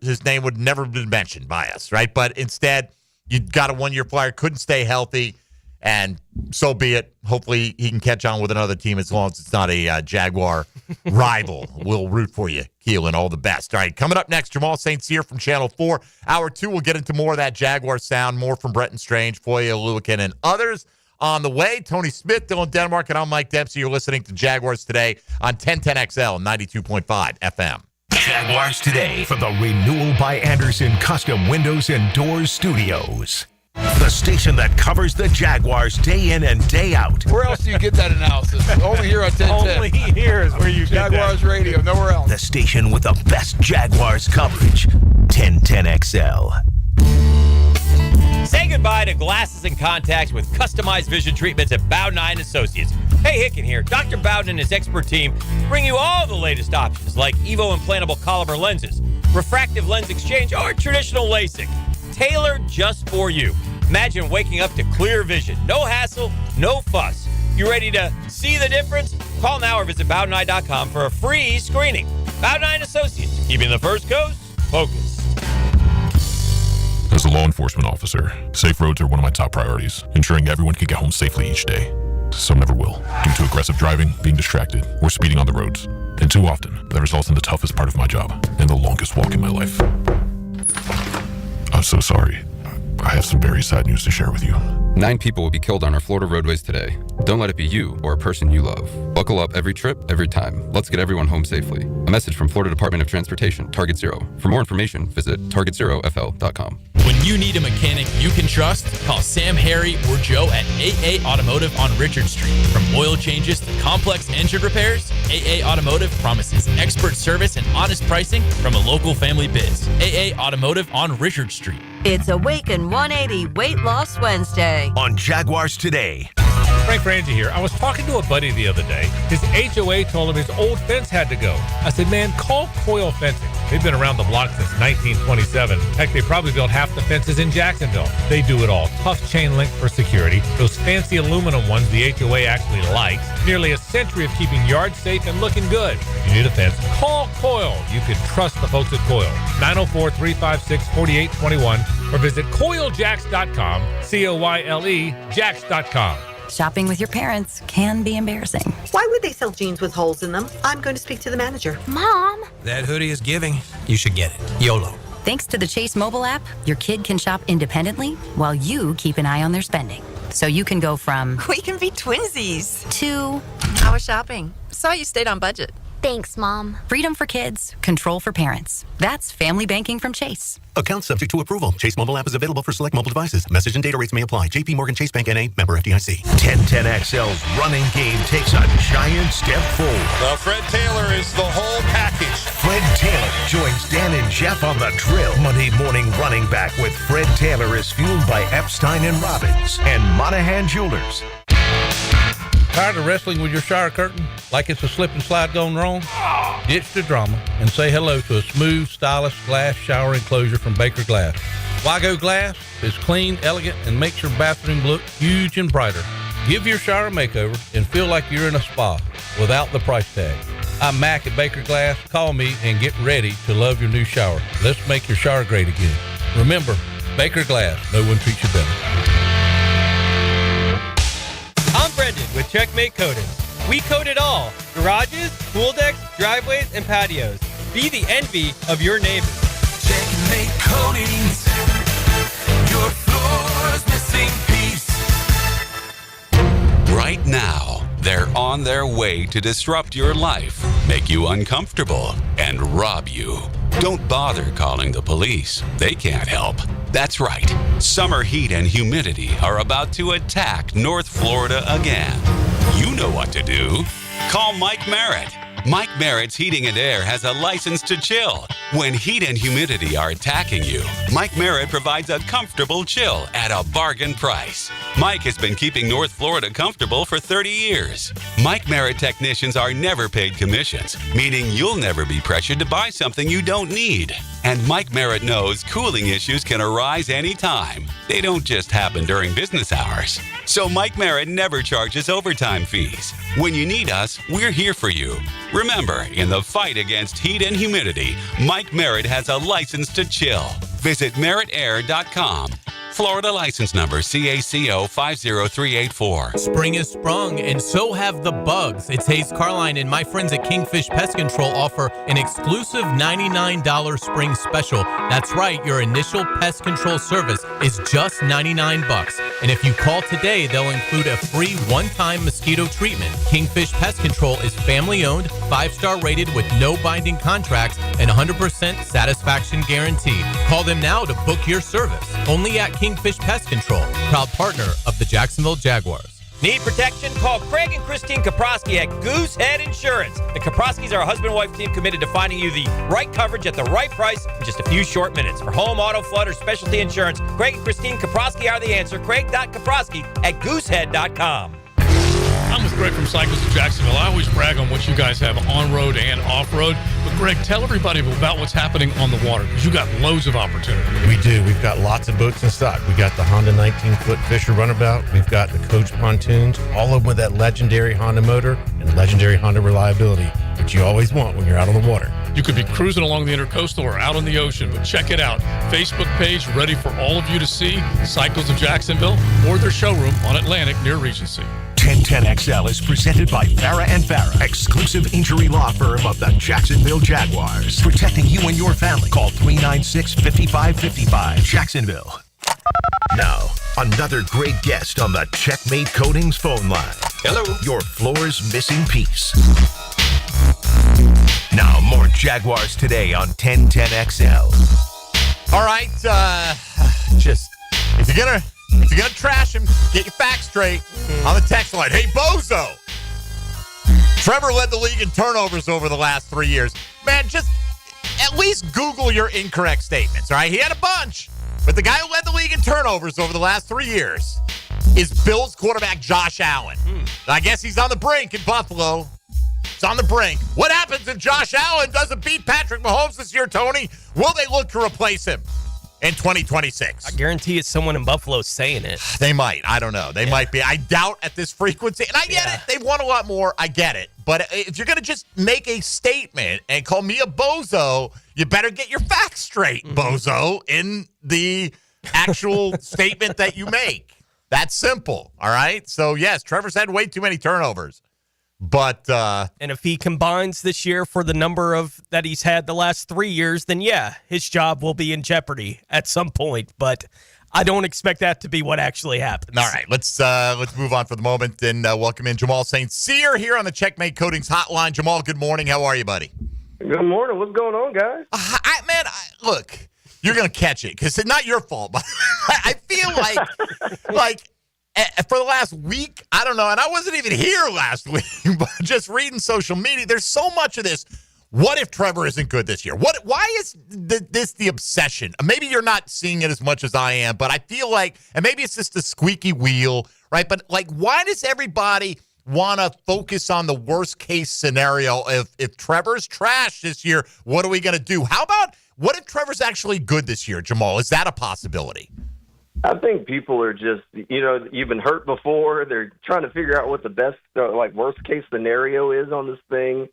his name would never have been mentioned by us, right? But instead, you got a one-year flyer, couldn't stay healthy, and so be it. Hopefully he can catch on with another team as long as it's not a Jaguar rival. We'll root for you, Keelan. All the best. All right, coming up next, Jamal St. Cyr from Channel 4. Hour 2, we'll get into more of that Jaguar sound, more from Bretton Strange, Foyer Oluokun, and others on the way. Tony Smith, Dylan Denmark, and I'm Mike Dempsey. You're listening to Jaguars Today on 1010XL 92.5 FM. Jaguars Today from the Renewal by Anderson Custom Windows and Doors Studios. The station that covers the Jaguars day in and day out. Where else do you get that analysis? Only here on 1010. Only here is where you get Jaguars Radio, nowhere else. The station with the best Jaguars coverage. 1010XL. Say goodbye to glasses and contacts with customized vision treatments at Bowden Eye & Associates. Hey, Hicken here. Dr. Bowden and his expert team bring you all the latest options like Evo implantable Caliber lenses, refractive lens exchange, or traditional LASIK. Tailored just for you. Imagine waking up to clear vision. No hassle, no fuss. You ready to see the difference? Call now or visit BowdenEye.com for a free screening. Bowden Eye & Associates, keeping the First Coast focused. As a law enforcement officer, safe roads are one of my top priorities, ensuring everyone can get home safely each day. Some never will, due to aggressive driving, being distracted, or speeding on the roads. And too often, that results in the toughest part of my job and the longest walk in my life. I'm so sorry. I have some very sad news to share with you. 9 people will be killed on our Florida roadways today. Don't let it be you or a person you love. Buckle up every trip, every time. Let's get everyone home safely. A message from Florida Department of Transportation, Target Zero. For more information, visit targetzerofl.com. When you need a mechanic you can trust, call Sam, Harry, or Joe at AA Automotive on Richard Street. From oil changes to complex engine repairs, AA Automotive promises expert service and honest pricing from a local family biz. AA Automotive on Richard Street. It's Awaken 180 Weight Loss Wednesday on Jaguars Today. Frank Frangie here. I was talking to a buddy the other day. His HOA told him his old fence had to go. I said, man, call Coil Fencing. They've been around the block since 1927. Heck, they probably built half the fences in Jacksonville. They do it all. Tough chain link for security. Those fancy aluminum ones the HOA actually likes. Nearly a century of keeping yards safe and looking good. If you need a fence, call Coil. You can trust the folks at Coil. 904-356-4821 or visit CoilJacks.com, COYLE, Jacks.com. Shopping with your parents can be embarrassing. Why would they sell jeans with holes in them? I'm going to speak to the manager. Mom! That hoodie is giving. You should get it. YOLO. Thanks to the Chase mobile app, your kid can shop independently while you keep an eye on their spending. So you can go from... We can be twinsies. To... I was shopping. Saw you stayed on budget. Thanks, Mom. Freedom for kids, control for parents. That's family banking from Chase. Account subject to approval. Chase mobile app is available for select mobile devices. Message and data rates may apply. JP Morgan Chase Bank N.A. member FDIC. 1010XL's running game takes a giant step forward. Well, Fred Taylor is the whole package. Fred Taylor joins Dan and Jeff on the drill. Monday morning running back with Fred Taylor is fueled by Epstein and Robbins and Monahan Jewelers. Tired of wrestling with your shower curtain like it's a slip and slide gone wrong? Ditch the drama and say hello to a smooth, stylish glass shower enclosure from Baker Glass. Wago Glass is clean, elegant, and makes your bathroom look huge and brighter. Give your shower a makeover and feel like you're in a spa without the price tag. I'm Mac at Baker Glass. Call me and get ready to love your new shower. Let's make your shower great again. Remember, Baker Glass. No one treats you better. I'm Brendan with Checkmate Coatings. We coat it all. Garages, pool decks, driveways, and patios. Be the envy of your neighbors. Checkmate Coatings. Your floor's missing piece. Right now, they're on their way to disrupt your life, make you uncomfortable, and rob you. Don't bother calling the police. They can't help. That's right. Summer heat and humidity are about to attack North Florida again. You know what to do. Call Mike Merritt. Mike Merritt's Heating and Air has a license to chill. When heat and humidity are attacking you, Mike Merritt provides a comfortable chill at a bargain price. Mike has been keeping North Florida comfortable for 30 years. Mike Merritt technicians are never paid commissions, meaning you'll never be pressured to buy something you don't need. And Mike Merritt knows cooling issues can arise anytime. They don't just happen during business hours. So Mike Merritt never charges overtime fees. When you need us, we're here for you. Remember, in the fight against heat and humidity, Mike Merritt has a license to chill. Visit merrittair.com. Florida license number CACO 50384. Spring has sprung, and so have the bugs. It's Hayes Carline and my friends at Kingfish Pest Control offer an exclusive $99 spring special. That's right, your initial pest control service is just $99. And if you call today, they'll include a free one-time mosquito treatment. Kingfish Pest Control is family-owned, 5-star rated with no binding contracts, and 100% satisfaction guarantee. Call them now to book your service. Only at Kingfish Pest Control, proud partner of the Jacksonville Jaguars. Need protection? Call Craig and Christine Kaprosky at Goosehead Insurance. The Kaproskys are a husband-wife team committed to finding you the right coverage at the right price in just a few short minutes. For home, auto, flood, or specialty insurance, Craig and Christine Kaprosky are the answer. Craig.Kaprosky at Goosehead.com. I'm with Greg from Cycles of Jacksonville. I always brag on what you guys have on-road and off-road. But, Greg, tell everybody about what's happening on the water, because you got loads of opportunity. We do. We've got lots of boats in stock. We got the Honda 19-foot Fisher Runabout. We've got the Coach pontoons, all of them with that legendary Honda motor and legendary Honda reliability, which you always want when you're out on the water. You could be cruising along the Intercoastal or out on the ocean, but check it out. Facebook page ready for all of you to see, Cycles of Jacksonville, or their showroom on Atlantic near Regency. 1010XL is presented by Farah and Farah, exclusive injury law firm of the Jacksonville Jaguars. Protecting you and your family. Call 396-5555, Jacksonville. Now, another great guest on the Checkmate Coatings phone line. Hello. Your floor's missing piece. Now, more Jaguars Today on 1010XL. All right, just if you're gonna trash him, get your facts straight on the text line. Hey, Bozo! Trevor led the league in turnovers over the last 3 years. Man, just at least Google your incorrect statements, all right? He had a bunch, but the guy who led the league in turnovers over the last 3 years is Bills quarterback Josh Allen. I guess he's on the brink in Buffalo. It's on the brink. What happens if Josh Allen doesn't beat Patrick Mahomes this year, Tony? Will they look to replace him in 2026? I guarantee it's someone in Buffalo saying it. They might. I don't know. They might be. I doubt at this frequency. And I get it. They've won a lot more. I get it. But if you're going to just make a statement and call me a bozo, you better get your facts straight, bozo, in the actual statement that you make. That's simple. All right? So, yes, Trevor's had way too many turnovers. But and if he combines this year for the number of that he's had the last 3 years, then yeah, his job will be in jeopardy at some point. But I don't expect that to be what actually happens. All right, let's move on for the moment and welcome in Jamal St. Here on the Checkmate Coatings Hotline. Jamal, good morning. How are you, buddy? Good morning. What's going on, guys? Look, you're gonna catch it because it's not your fault. But I feel like. For the last week, I don't know, and I wasn't even here last week, but just reading social media, there's so much of this. What if Trevor isn't good this year? Why is this the obsession? Maybe you're not seeing it as much as I am, but I feel like, and maybe it's just the squeaky wheel, right? But, why does everybody want to focus on the worst-case scenario? If Trevor's trash this year, what are we going to do? How about, what if Trevor's actually good this year, Jamal? Is that a possibility? I think people are just, you've been hurt before. They're trying to figure out what the best, worst case scenario is on this thing.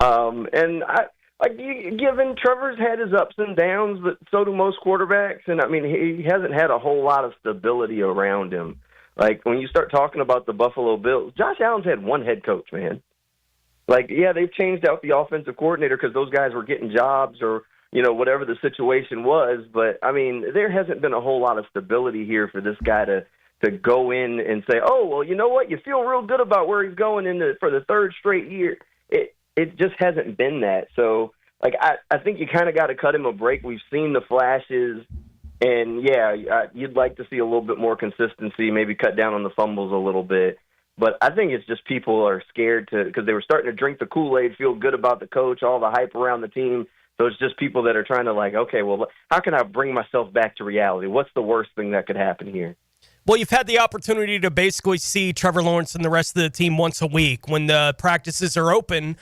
And given Trevor's had his ups and downs, but so do most quarterbacks. And he hasn't had a whole lot of stability around him. Like when you start talking about the Buffalo Bills, Josh Allen's had one head coach, man. They've changed out the offensive coordinator because those guys were getting jobs or, whatever the situation was. But, there hasn't been a whole lot of stability here for this guy to go in and say, oh, well, you know what? You feel real good about where he's going for the third straight year. It just hasn't been that. So, I think you kind of got to cut him a break. We've seen the flashes, And, you'd like to see a little bit more consistency, maybe cut down on the fumbles a little bit. But I think it's just people are scared because they were starting to drink the Kool-Aid, feel good about the coach, all the hype around the team. So it's just people that are trying to okay, well, how can I bring myself back to reality? What's the worst thing that could happen here? Well, you've had the opportunity to basically see Trevor Lawrence and the rest of the team once a week when the practices are open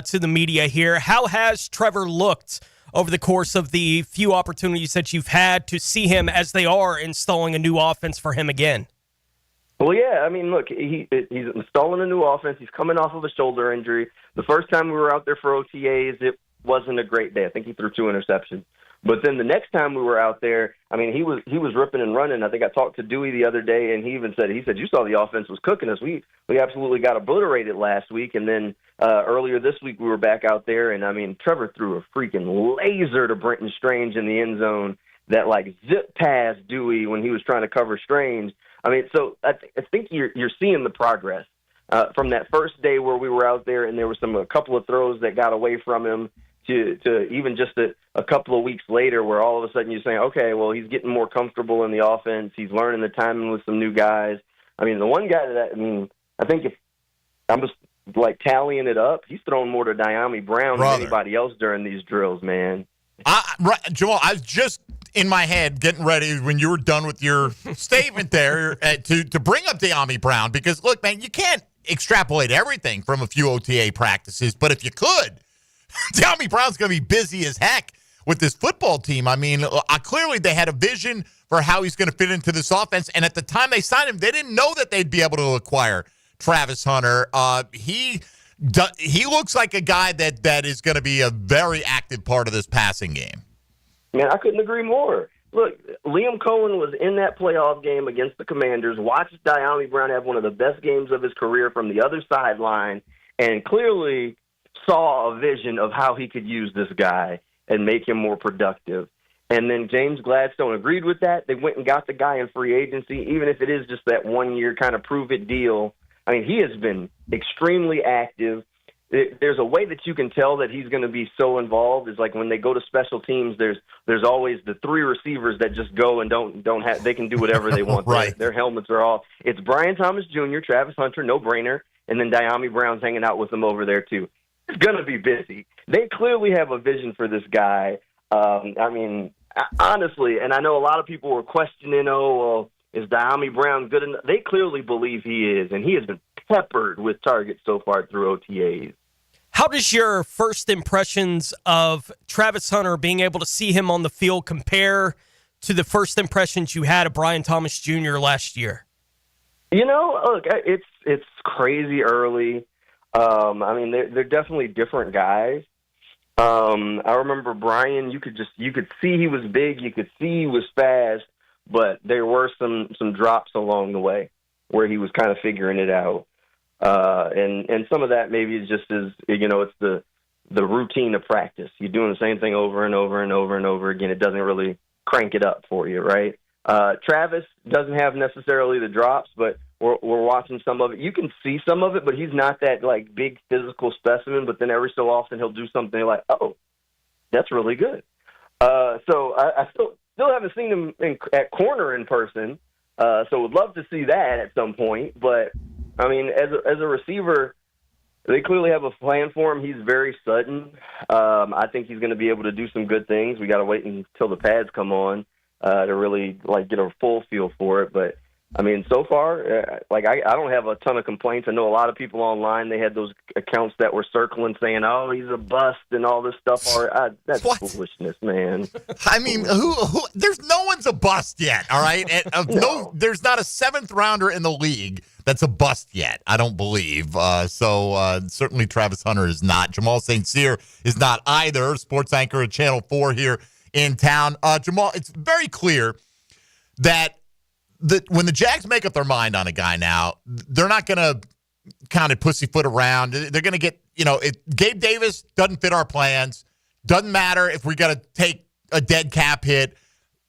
to the media here. How has Trevor looked over the course of the few opportunities that you've had to see him as they are installing a new offense for him again? Well, yeah, I mean, look, he's installing a new offense. He's coming off of a shoulder injury. The first time we were out there for OTAs, it wasn't a great day. I think he threw 2 interceptions. But then the next time we were out there, I mean, he was ripping and running. I think I talked to Dewey the other day, and he said, you saw the offense was cooking us. We absolutely got obliterated last week. And then earlier this week we were back out there, and, I mean, Trevor threw a freaking laser to Brenton Strange in the end zone that, zip past Dewey when he was trying to cover Strange. I mean, so I think you're seeing the progress from that first day where we were out there, and there were a couple of throws that got away from him to even just a couple of weeks later where all of a sudden you're saying, okay, well, he's getting more comfortable in the offense. He's learning the timing with some new guys. I mean, the one guy I think if I'm just tallying it up, he's thrown more to Diami Brown than anybody else during these drills, man. Jamal, I was just in my head getting ready when you were done with your statement there to bring up Diami Brown because, look, man, you can't extrapolate everything from a few OTA practices, but if you could, Diami Brown's going to be busy as heck with this football team. I mean, clearly they had a vision for how he's going to fit into this offense, and at the time they signed him, they didn't know that they'd be able to acquire Travis Hunter. He looks like a guy that is going to be a very active part of this passing game. Man, I couldn't agree more. Look, Liam Cohen was in that playoff game against the Commanders, watched Diami Brown have one of the best games of his career from the other sideline, and clearly saw a vision of how he could use this guy and make him more productive. And then James Gladstone agreed with that. They went and got the guy in free agency, even if it is just that 1 year kind of prove-it deal. I mean, he has been extremely active. There's a way that you can tell that he's going to be so involved is when they go to special teams, there's always the 3 receivers that just go and don't have, they can do whatever they want. Right. Their helmets are off. It's Brian Thomas Jr., Travis Hunter, no brainer, and then Diami Brown's hanging out with them over there too. It's going to be busy. They clearly have a vision for this guy. I mean, honestly, and I know a lot of people were questioning, is Diami Brown good enough? They clearly believe he is, and he has been peppered with targets so far through OTAs. How does your first impressions of Travis Hunter, being able to see him on the field, compare to the first impressions you had of Brian Thomas Jr. last year? Look, it's crazy early. I mean, they're definitely different guys. I remember Brian, you could see he was big, you could see he was fast, but there were some drops along the way where he was kind of figuring it out. And some of that maybe is just it's the routine of practice. You're doing the same thing over and over and over and over again. It doesn't really crank it up for you, right? Travis doesn't have necessarily the drops, but we're watching some of it. You can see some of it, but he's not that big physical specimen. But then every so often he'll do something like, oh, that's really good. So I still haven't seen him at corner in person. So would love to see that at some point. But I mean, as a receiver, they clearly have a plan for him. He's very sudden. I think he's going to be able to do some good things. We got to wait until the pads come on to really get a full feel for it. But I mean, so far, I don't have a ton of complaints. I know a lot of people online, they had those accounts that were circling saying, oh, he's a bust and all this stuff. That's foolishness, man. I mean, who there's no one's a bust yet, all right? No, there's not a 7th rounder in the league that's a bust yet, I don't believe. So certainly Travis Hunter is not. Jamal St. is not either, sports anchor at Channel 4 here in town. Jamal, it's very clear that when the Jags make up their mind on a guy now, they're not going to kind of pussyfoot around. They're going to get, Gabe Davis doesn't fit our plans. Doesn't matter if we got to take a dead cap hit.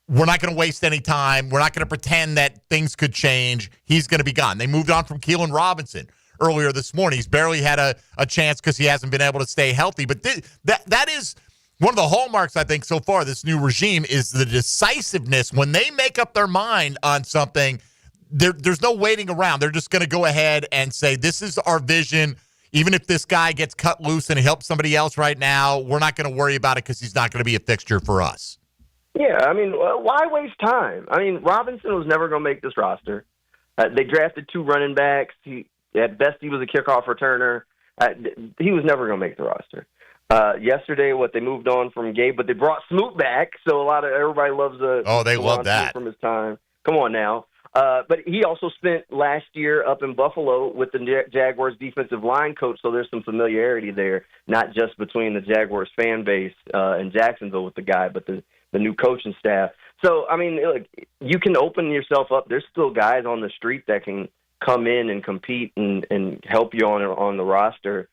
We're not going to waste any time. We're not going to pretend that things could change. He's going to be gone. They moved on from Keelan Robinson earlier this morning. He's barely had a chance because he hasn't been able to stay healthy. But that is One of the hallmarks, I think, so far, this new regime is the decisiveness. When they make up their mind on something, there's no waiting around. They're just going to go ahead and say, this is our vision. Even if this guy gets cut loose and he helps somebody else right now, we're not going to worry about it because he's not going to be a fixture for us. Yeah, I mean, why waste time? I mean, Robinson was never going to make this roster. They drafted 2 running backs. At best, he was a kickoff returner. He was never going to make the roster. Yesterday, they moved on from Gabe, but they brought Smoot back, so everybody loves they love that from his time. Come on now. But he also spent last year up in Buffalo with the Jaguars defensive line coach, so there's some familiarity there, not just between the Jaguars fan base in Jacksonville with the guy, but the new coaching staff. So, I mean, look, you can open yourself up. There's still guys on the street that can come in and compete and help you on the roster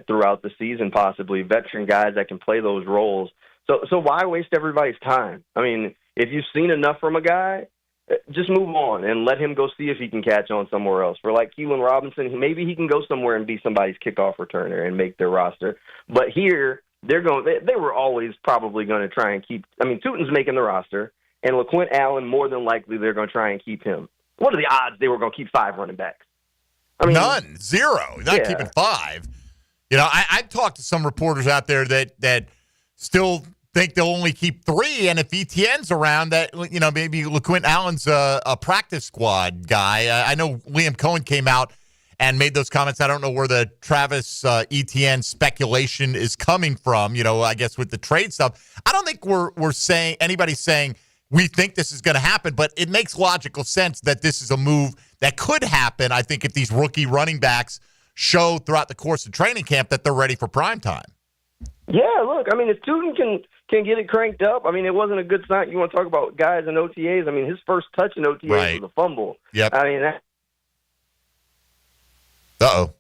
throughout the season, possibly veteran guys that can play those roles. So why waste everybody's time? I mean, if you've seen enough from a guy, just move on and let him go see if he can catch on somewhere else. For like Keelan Robinson, maybe he can go somewhere and be somebody's kickoff returner and make their roster. But here, they were always probably going to try and keep. I mean, Tootin's making the roster, and LaQuint Allen, more than likely, they're going to try and keep him. What are the odds they were going to keep 5 running backs? I mean, none, 0. Not keeping 5. You know, I've talked to some reporters out there that still think they'll only keep 3, and if Etienne's around, that maybe LaQuint Allen's a practice squad guy. I know Liam Cohen came out and made those comments. I don't know where the Travis Etienne speculation is coming from. I guess with the trade stuff, I don't think we're saying anybody's saying we think this is going to happen, but it makes logical sense that this is a move that could happen. I think if these rookie running backs show throughout the course of training camp that they're ready for prime time. Yeah, look, I mean, if Tootin can get it cranked up, I mean, it wasn't a good sign. You want to talk about guys in OTAs? I mean, his first touch in OTAs was a fumble. Yep. I mean, Uh-oh.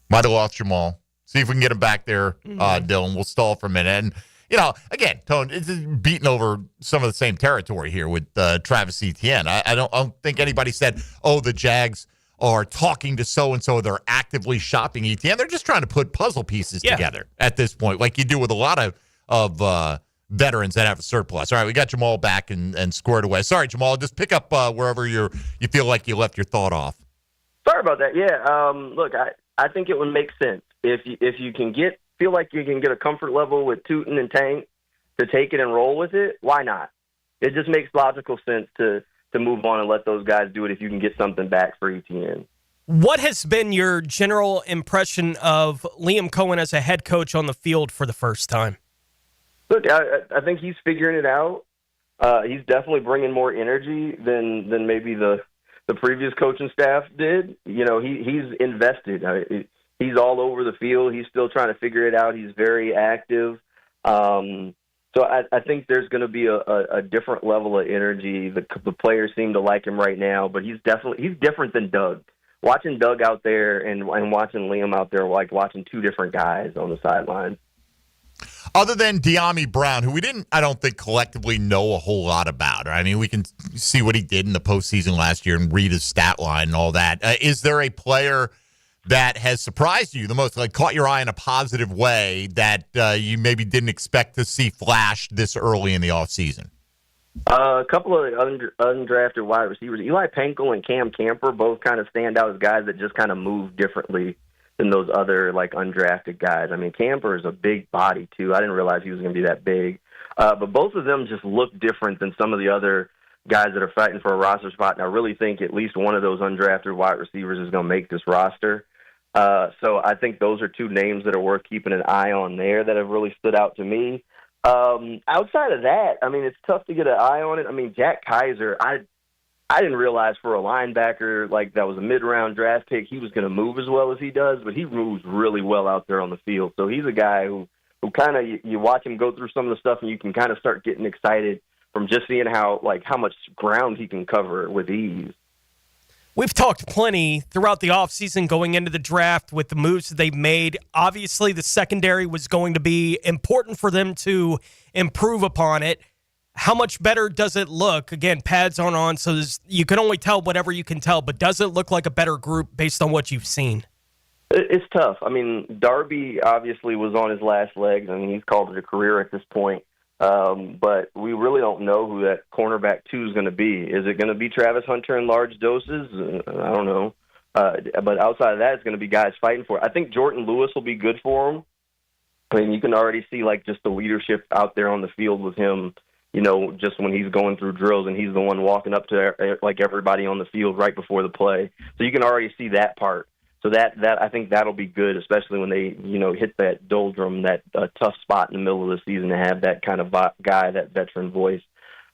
Might have lost Jamal. See if we can get him back there, Dylan. We'll stall for a minute. And, again, Tone, it's beating over some of the same territory here with Travis Etienne. I don't think anybody said, the Jags are talking to so-and-so. They're actively shopping Etienne. They're just trying to put puzzle pieces together at this point, like you do with a lot of veterans that have a surplus. All right, we got Jamal back and squared away. Sorry, Jamal, just pick up wherever you feel like you left your thought off. Sorry about that. Yeah, look, I think it would make sense if you can feel like you can get a comfort level with Tootin and Tank to take it and roll with it. Why not? It just makes logical sense to move on and let those guys do it if you can get something back for ETN. What has been your general impression of Liam Cohen as a head coach on the field for the first time? Look, I think he's figuring it out. He's definitely bringing more energy than maybe the previous coaching staff did. He's invested. He's all over the field. He's still trying to figure it out. He's very active. So I think there's going to be a different level of energy. The players seem to like him right now, but he's different than Doug. Watching Doug out there and watching Liam out there, like watching 2 different guys on the sidelines. Other than De'Ami Brown, who we didn't, I don't think, collectively know a whole lot about. I mean, we can see what he did in the postseason last year and read his stat line and all that. Is there a player that has surprised you the most, like caught your eye in a positive way that you maybe didn't expect to see flash this early in the offseason? A couple of undrafted wide receivers. Eli Pankel and Cam Camper both kind of stand out as guys that just kind of move differently than those other like undrafted guys. I mean, Camper is a big body too. I didn't realize he was going to be that big. But both of them just look different than some of the other guys that are fighting for a roster spot. And I really think at least one of those undrafted wide receivers is going to make this roster. So I think those are 2 names that are worth keeping an eye on there that have really stood out to me. Outside of that, I mean, it's tough to get an eye on it. I mean, Jack Kaiser, I didn't realize for a linebacker, like that was a mid-round draft pick, he was going to move as well as he does, but he moves really well out there on the field. So he's a guy who kind of, you watch him go through some of the stuff and you can kind of start getting excited from just seeing how much ground he can cover with ease. We've talked plenty throughout the offseason going into the draft with the moves that they've made. Obviously, the secondary was going to be important for them to improve upon it. How much better does it look? Again, pads aren't on, so you can only tell whatever you can tell, but does it look like a better group based on what you've seen? It's tough. I mean, Darby obviously was on his last legs. I mean, he's called it a career at this point. But we really don't know who that cornerback 2 is going to be. Is it going to be Travis Hunter in large doses? I don't know. But outside of that, it's going to be guys fighting for it. I think Jordan Lewis will be good for him. I mean, you can already see, like, just the leadership out there on the field with him, you know, just when he's going through drills and he's the one walking up to, like, everybody on the field right before the play. So you can already see that part. So that I think that'll be good, especially when they, you know, hit that doldrum, that tough spot in the middle of the season to have that kind of guy, that veteran voice.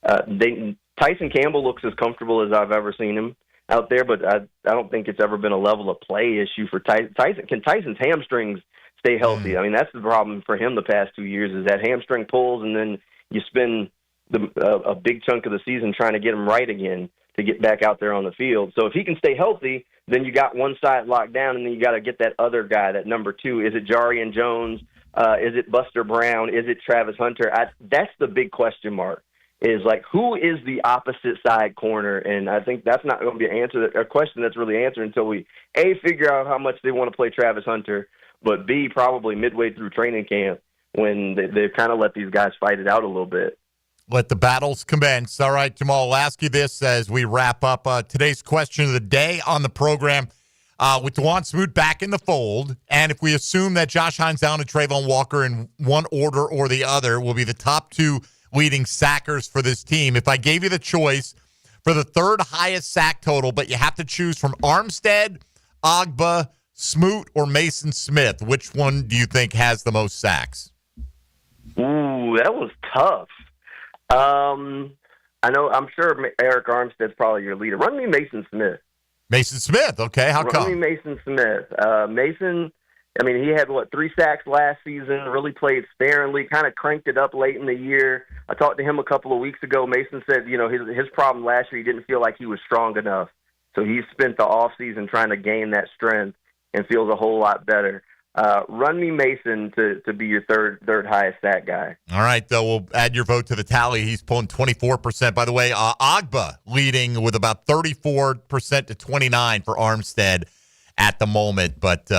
Tyson Campbell looks as comfortable as I've ever seen him out there, but I don't think it's ever been a level of play issue for Tyson. Can Tyson's hamstrings stay healthy? I mean, that's the problem for him the past 2 years is that hamstring pulls, and then you spend a big chunk of the season trying to get him right again to get back out there on the field. So if he can stay healthy, then you got one side locked down, and then you got to get that other guy, that number 2. Is it Jarian Jones? Is it Buster Brown? Is it Travis Hunter? That's the big question mark, is like, who is the opposite side corner? And I think that's not going to be a question that's really answered until we, A, figure out how much they want to play Travis Hunter, but B, probably midway through training camp when they kind of let these guys fight it out a little bit. Let the battles commence. All right, Jamal, I'll ask you this as we wrap up today's question of the day on the program. With Dwan Smoot back in the fold, and if we assume that Josh Hines Allen and Trayvon Walker in one order or the other will be the top 2 leading sackers for this team, if I gave you the choice for the 3rd highest sack total, but you have to choose from Armstead, Ogba, Smoot, or Mason Smith, which one do you think has the most sacks? Ooh, that was tough. I know. I'm sure Eric Armstead's probably your leader. Run me Mason Smith. Mason Smith. Okay, how come? Run me Mason Smith. Mason. I mean, he had 3 sacks last season. Really played sparingly. Kind of cranked it up late in the year. I talked to him a couple of weeks ago. Mason said, you know, his problem last year, he didn't feel like he was strong enough. So he spent the offseason trying to gain that strength and feels a whole lot better. Run me Mason to be your third highest sack guy. All right, though, we'll add your vote to the tally. He's pulling 24%. By the way, Ogba leading with about 34% to 29% for Armstead at the moment. But,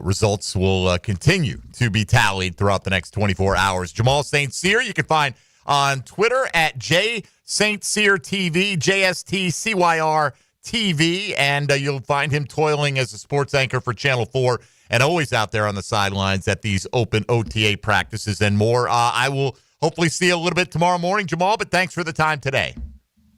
results will continue to be tallied throughout the next 24 hours. Jamal St. Cyr, you can find on Twitter at JStCyrTV, JSTCYR TV, and you'll find him toiling as a sports anchor for Channel 4 and always out there on the sidelines at these open OTA practices and more. I will hopefully see you a little bit tomorrow morning, Jamal, but thanks for the time today.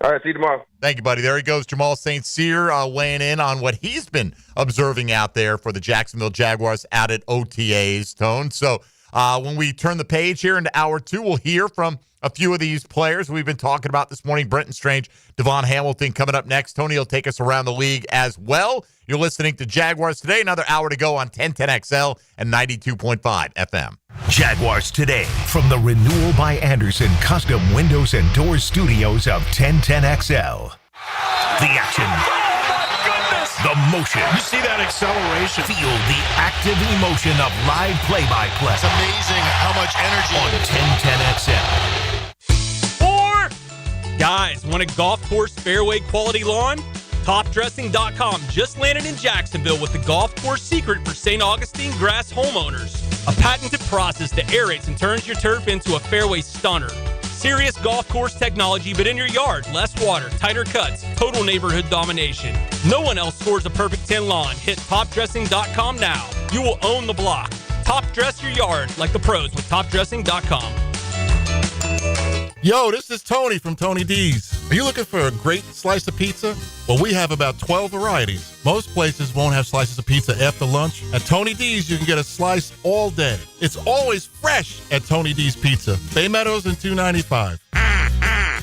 All right, see you tomorrow. Thank you, buddy. There he goes, Jamal St. Cyr, weighing in on what he's been observing out there for the Jacksonville Jaguars out at OTAs, Tone. So when we turn the page here into hour 2, we'll hear from a few of these players we've been talking about this morning. Brenton Strange, Devon Hamilton coming up next. Tony will take us around the league as well. You're listening to Jaguars Today. Another hour to go on 1010XL and 92.5 FM. Jaguars Today from the Renewal by Anderson Custom Windows and Doors Studios of 1010XL. The action. The motion. You see that acceleration. Feel the active emotion of live play-by-play. It's amazing how much energy. On 1010XL. Guys, want a golf course fairway quality lawn? TopDressing.com just landed in Jacksonville with the golf course secret for St. Augustine grass homeowners. A patented process that aerates and turns your turf into a fairway stunner. Serious golf course technology, but in your yard. Less water, tighter cuts, total neighborhood domination. No one else scores a perfect 10 lawn. Hit TopDressing.com now. You will own the block. Top dress your yard like the pros with TopDressing.com. Yo, this is Tony from Tony D's. Are you looking for a great slice of pizza? Well, we have about 12 varieties. Most places won't have slices of pizza after lunch. At Tony D's, you can get a slice all day. It's always fresh at Tony D's Pizza. Bay Meadows and 295.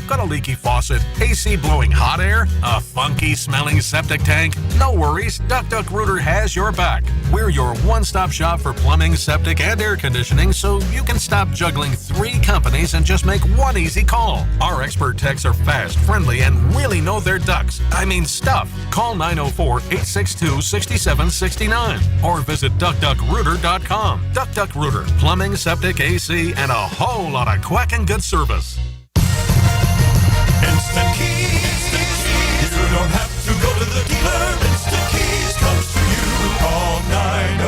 Got a leaky faucet, AC blowing hot air, a funky smelling septic tank? No worries, Duck Rooter has your back. We're your one-stop shop for plumbing, septic, and air conditioning, so you can stop juggling 3 companies and just make one easy call. Our expert techs are fast, friendly, and really know their ducks. I mean stuff. Call 904-862-6769 or visit DuckDuckRooter.com. Duck Rooter, plumbing, septic, AC, and a whole lot of quacking good service. Instant Keys. You don't have to go to the dealer. Instant Keys comes to you. Call 9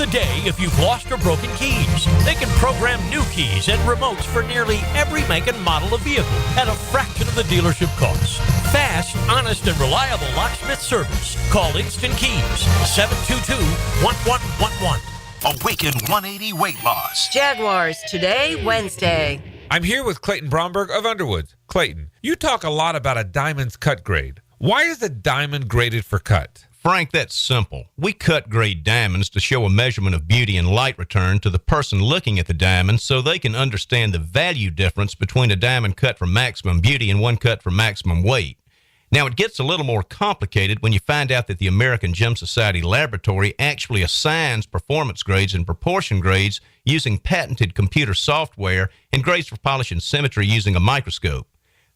the day if you've lost or broken keys. They can program new keys and remotes for nearly every make and model of vehicle at a fraction of the dealership cost. Fast, honest, and reliable locksmith service. Call Instant Keys, 722-1111. Awaken 180 weight loss. Jaguars Today, Wednesday. I'm here with Clayton Bromberg of Underwoods. Clayton, you talk a lot about a diamond's cut grade. Why is a diamond graded for cut? Frank, that's simple. We cut grade diamonds to show a measurement of beauty and light return to the person looking at the diamond so they can understand the value difference between a diamond cut for maximum beauty and one cut for maximum weight. Now, it gets a little more complicated when you find out that the American Gem Society Laboratory actually assigns performance grades and proportion grades using patented computer software and grades for polish and symmetry using a microscope.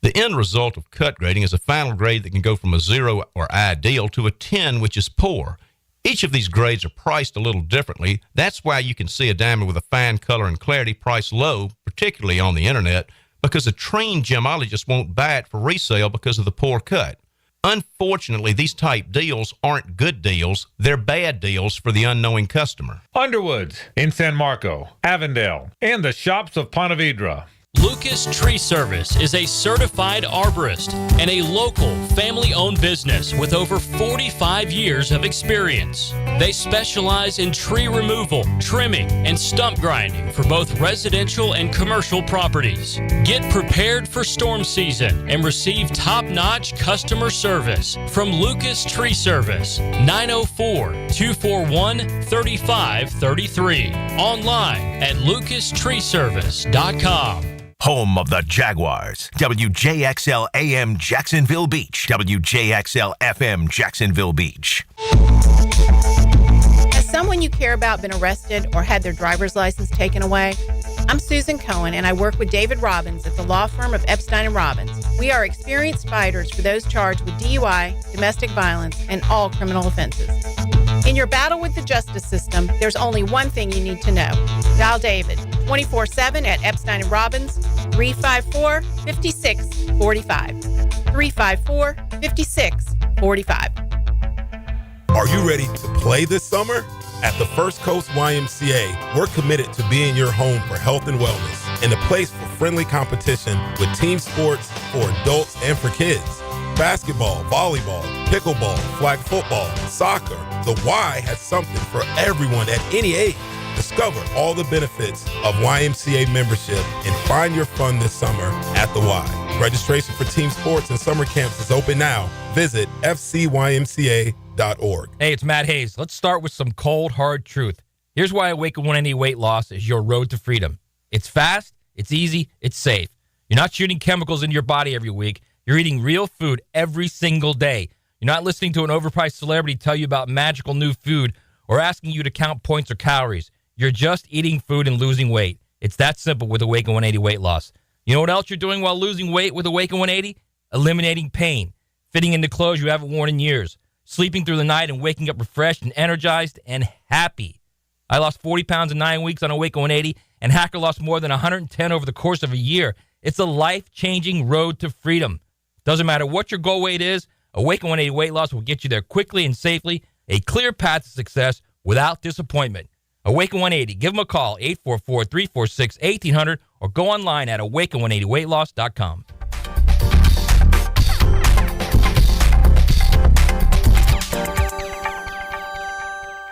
The end result of cut grading is a final grade that can go from a 0 or ideal to a 10, which is poor. Each of these grades are priced a little differently. That's why you can see a diamond with a fine color and clarity priced low, particularly on the internet, because a trained gemologist won't buy it for resale because of the poor cut. Unfortunately, these type deals aren't good deals. They're bad deals for the unknowing customer. Underwoods in San Marco, Avondale, and the shops of Ponte Vedra. Lucas Tree Service is a certified arborist and a local family-owned business with over 45 years of experience. They specialize in tree removal, trimming, and stump grinding for both residential and commercial properties. Get prepared for storm season and receive top-notch customer service from Lucas Tree Service, 904-241-3533. Online at lucastreeservice.com. Home of the Jaguars. WJXL AM Jacksonville Beach. WJXL FM Jacksonville Beach. Has someone you care about been arrested or had their driver's license taken away? I'm Susan Cohen, and I work with David Robbins at the law firm of Epstein & Robbins. We are experienced fighters for those charged with DUI, domestic violence, and all criminal offenses. In your battle with the justice system, there's only one thing you need to know. Dial David 24/7 at Epstein & Robbins, 354-5645. 354-5645. Are you ready to play this summer? At the First Coast YMCA, we're committed to being your home for health and wellness and a place for friendly competition with team sports for adults and for kids. Basketball, volleyball, pickleball, flag football, soccer. The Y has something for everyone at any age. Discover all the benefits of YMCA membership and find your fun this summer at the Y. Registration for team sports and summer camps is open now. Visit fcymca.org. Hey, it's Matt Hayes. Let's start with some cold, hard truth. Here's why Awaken 180 Weight Loss is your road to freedom. It's fast, it's easy, it's safe. You're not shooting chemicals into your body every week. You're eating real food every single day. You're not listening to an overpriced celebrity tell you about magical new food or asking you to count points or calories. You're just eating food and losing weight. It's that simple with Awaken 180 Weight Loss. You know what else you're doing while losing weight with Awaken 180? Eliminating pain, fitting into clothes you haven't worn in years, sleeping through the night and waking up refreshed and energized and happy. I lost 40 pounds in 9 weeks on Awaken 180, and Hacker lost more than 110 over the course of a year. It's a life-changing road to freedom. Doesn't matter what your goal weight is, Awaken 180 Weight Loss will get you there quickly and safely, a clear path to success without disappointment. Awaken 180. Give them a call, 844-346-1800, or go online at awaken180weightloss.com.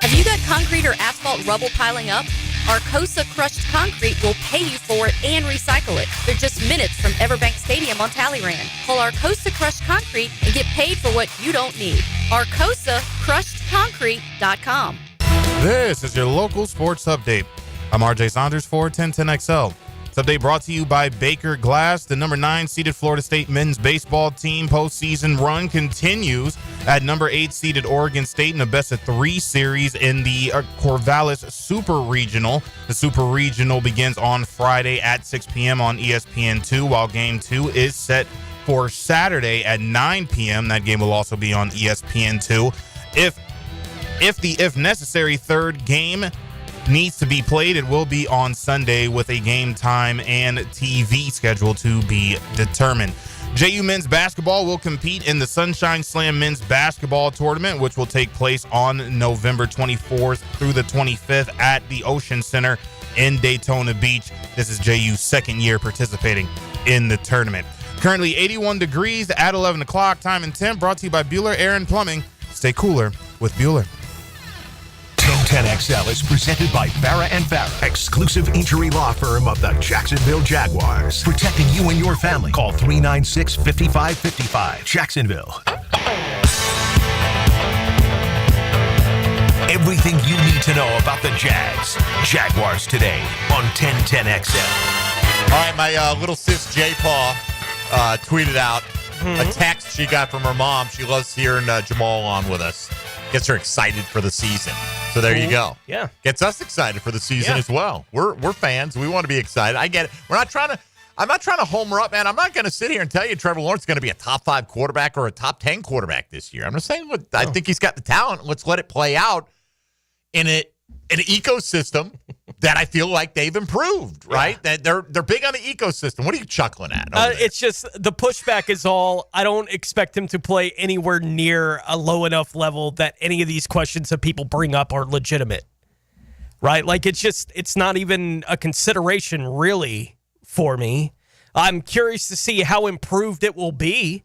Have you got concrete or asphalt rubble piling up? Arcosa Crushed Concrete will pay you for it and recycle it. They're just minutes from Everbank Stadium on Talleyrand. Call Arcosa Crushed Concrete and get paid for what you don't need. ArcosaCrushedConcrete.com. This is your local sports update. I'm RJ Saunders for 1010XL. This update brought to you by Baker Glass. The number 9 seeded Florida State men's baseball team postseason run continues at number 8 seeded Oregon State in a best-of-3 series in the Corvallis Super Regional. The Super Regional begins on Friday at 6 p.m. on ESPN2, while Game 2 is set for Saturday at 9 p.m. That game will also be on ESPN2. If necessary third game needs to be played, it will be on Sunday with a game time and TV schedule to be determined. JU men's basketball will compete in the Sunshine Slam men's basketball tournament, which will take place on November 24th through the 25th at the Ocean Center in Daytona Beach. This is JU's second year participating in the tournament. Currently 81 degrees at 11 o'clock. Time and temp brought to you by Bueller Air and Plumbing. Stay cooler with Bueller. 1010XL is presented by Farah and Farah, exclusive injury law firm of the Jacksonville Jaguars. Protecting you and your family. Call 396-5555. Jacksonville. Everything you need to know about the Jags. Jaguars Today on 1010XL. All right, my little sis J-Paw tweeted out a text she got from her mom. She loves hearing Jamal on with us. Gets her excited for the season. So there you go. Yeah. Gets us excited for the season as well. We're fans. We want to be excited. I get it. I'm not trying to homer up, man. I'm not going to sit here and tell you Trevor Lawrence is going to be a top 5 quarterback or a top 10 quarterback this year. I'm just saying, look, I think he's got the talent. Let's let it play out in an ecosystem that I feel like they've improved, right? That they're big on the ecosystem. What are you chuckling at? It's just the pushback is all. I don't expect him to play anywhere near a low enough level that any of these questions that people bring up are legitimate, right? Like it's not even a consideration really for me. I'm curious to see how improved it will be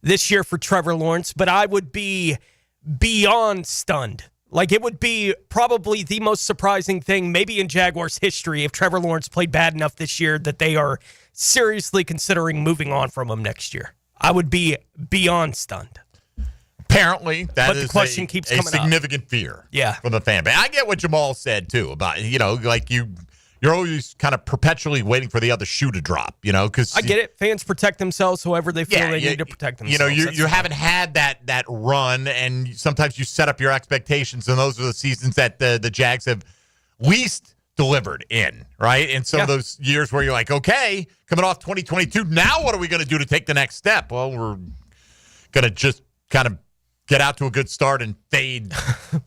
this year for Trevor Lawrence, but I would be beyond stunned. Like, it would be probably the most surprising thing maybe in Jaguars history if Trevor Lawrence played bad enough this year that they are seriously considering moving on from him next year. I would be beyond stunned. Apparently, that is the question keeps coming significant fear from the fan base. I get what Jamal said, too, about, like you're always kind of perpetually waiting for the other shoe to drop, because I get it. Fans protect themselves however they feel they need to protect themselves. You haven't had that run, and sometimes you set up your expectations, and those are the seasons that the Jags have least delivered in, right? And some of those years where you're like, okay, coming off 2022, now what are we going to do to take the next step? Well, we're going to just kind of get out to a good start and fade.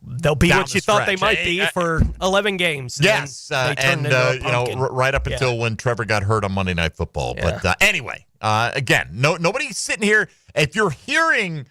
They'll be what you thought they might be for 11 games. Yes, and right up until when Trevor got hurt on Monday Night Football. Yeah. But anyway, again, nobody's sitting here. If you're hearing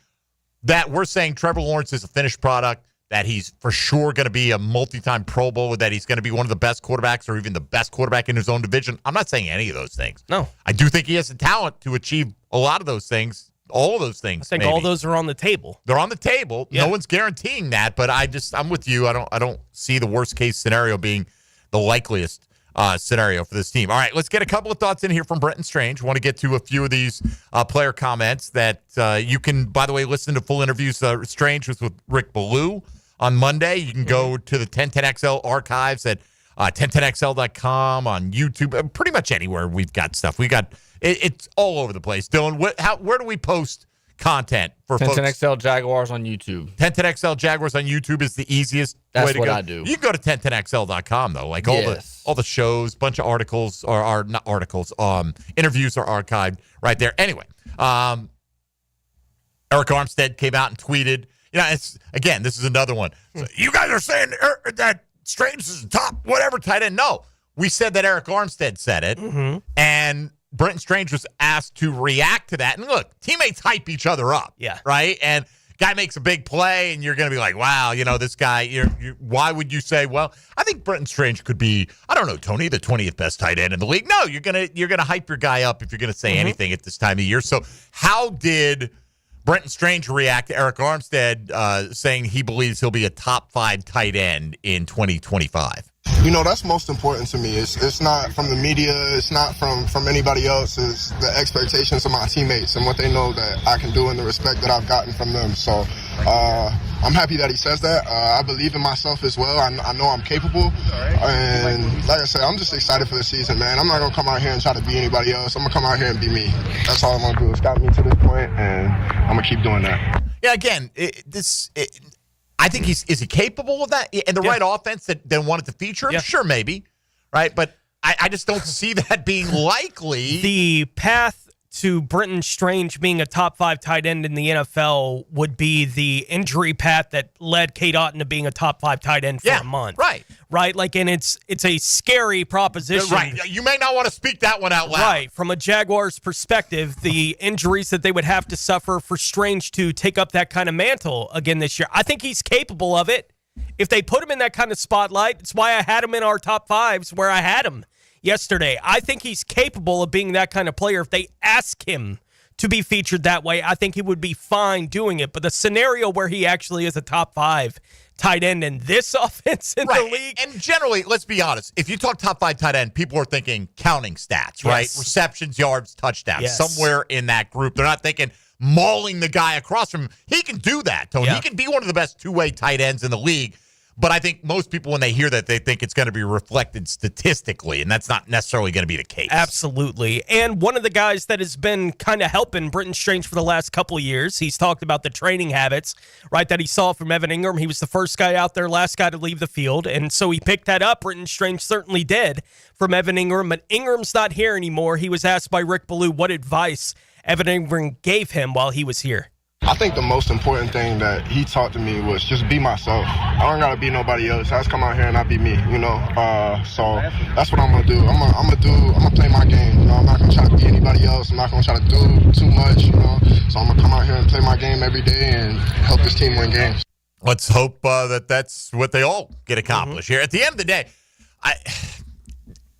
that we're saying Trevor Lawrence is a finished product, that he's for sure going to be a multi-time Pro Bowl, that he's going to be one of the best quarterbacks or even the best quarterback in his own division, I'm not saying any of those things. No. I do think he has the talent to achieve a lot of those things. All of those things. I think all those are on the table. They're on the table. Yeah. No one's guaranteeing that, but I'm with you. I don't see the worst case scenario being the likeliest scenario for this team. All right, let's get a couple of thoughts in here from Brenton Strange. Want to get to a few of these player comments that you can, by the way, listen to full interviews. Strange was with Rick Ballou on Monday. You can go to the 1010XL archives at 1010XL.com, on YouTube, pretty much anywhere we've got stuff. We got it's all over the place. Dylan, where do we post content for 1010XL Jaguars on YouTube? 1010XL Jaguars on YouTube is the easiest way to go. That's what I do. You can go to 1010XL.com, though. Like all the shows, bunch of articles, or not articles, interviews are archived right there. Anyway, Eric Armstead came out and tweeted, this is another one. So you guys are saying that Strange is the top whatever tight end. No, we said that Eric Armstead said it, and Brenton Strange was asked to react to that. And look, teammates hype each other up, right? And guy makes a big play, and you're going to be like, wow, this guy, why would you say, well, I think Brenton Strange could be, I don't know, Tony, the 20th best tight end in the league? No, you're gonna hype your guy up if you're going to say anything at this time of year. So how did Brenton Strange react to Eric Armstead saying he believes he'll be a top 5 tight end in 2025? That's most important to me. It's not from the media. It's not from anybody else. It's the expectations of my teammates and what they know that I can do and the respect that I've gotten from them. So I'm happy that he says that. I believe in myself as well. I know I'm capable. And like I said, I'm just excited for the season, man. I'm not going to come out here and try to be anybody else. I'm going to come out here and be me. That's all I'm going to do. It's got me to this point, and I'm going to keep doing that. Yeah, again, I think is he capable of that? And the right offense that wanted to feature him? Yeah. Sure, maybe. Right? But I just don't see that being likely. The path to Brenton Strange being a top 5 tight end in the NFL would be the injury path that led Kate Otten to being a top 5 tight end for a month. Right. Right. Like, and it's a scary proposition. Right. You may not want to speak that one out loud. Right. From a Jaguars perspective, the injuries that they would have to suffer for Strange to take up that kind of mantle again this year. I think he's capable of it. If they put him in that kind of spotlight, it's why I had him in our top 5s where I had him yesterday. I think he's capable of being that kind of player. If they ask him to be featured that way, I think he would be fine doing it. But the scenario where he actually is a top 5 tight end in this offense in the league. And generally, let's be honest, if you talk top 5 tight end, people are thinking counting stats, right? Yes. Receptions, yards, touchdowns, Yes. somewhere in that group. They're not thinking mauling the guy across from him. He can do that, Tony. Yeah. He can be one of the best two-way tight ends in the league. But I think most people, when they hear that, they think it's going to be reflected statistically, and that's not necessarily going to be the case. Absolutely. And one of the guys that has been kind of helping Brenton Strange for the last couple of years, he's talked about the training habits, right, that he saw from Evan Ingram. He was the first guy out there, last guy to leave the field, and so he picked that up. Brenton Strange certainly did from Evan Ingram, but Ingram's not here anymore. He was asked by Rick Ballou what advice Evan Ingram gave him while he was here. I think the most important thing that he taught to me was just be myself. I don't gotta be nobody else. I just come out here and I be me, you know. So that's what I'm gonna do. I'm gonna play my game. You know, I'm not gonna try to be anybody else. I'm not gonna try to do too much, you know. So I'm gonna come out here and play my game every day and help this team win games. Let's hope that that's what they all get accomplished here. At the end of the day,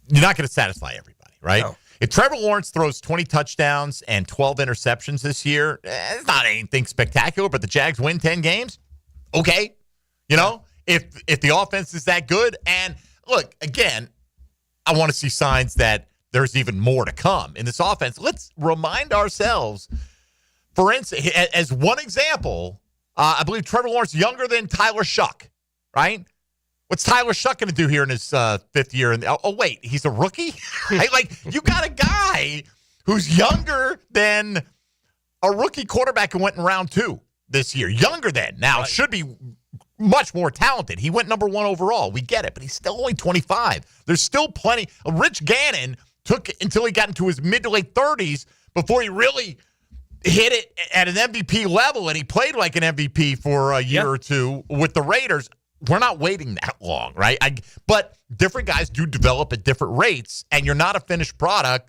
you're not going to satisfy everybody, right? No. If Trevor Lawrence throws 20 touchdowns and 12 interceptions this year, it's not anything spectacular, but the Jags win 10 games, okay. You know, if the offense is that good, and look, again, I want to see signs that there's even more to come in this offense. Let's remind ourselves, for instance, as one example, I believe Trevor Lawrence younger than Tyler Shuck, right? What's Tyler Shuck going to do here in his 5th year? Oh, wait, he's a rookie? Right? Like, you got a guy who's younger than a rookie quarterback who went in round 2 this year. Younger than. Now, should be much more talented. He went number 1 overall. We get it, but he's still only 25. There's still plenty. Rich Gannon took until he got into his mid to late 30s before he really hit it at an MVP level, and he played like an MVP for a year or two with the Raiders. We're not waiting that long, right? But different guys do develop at different rates, and you're not a finished product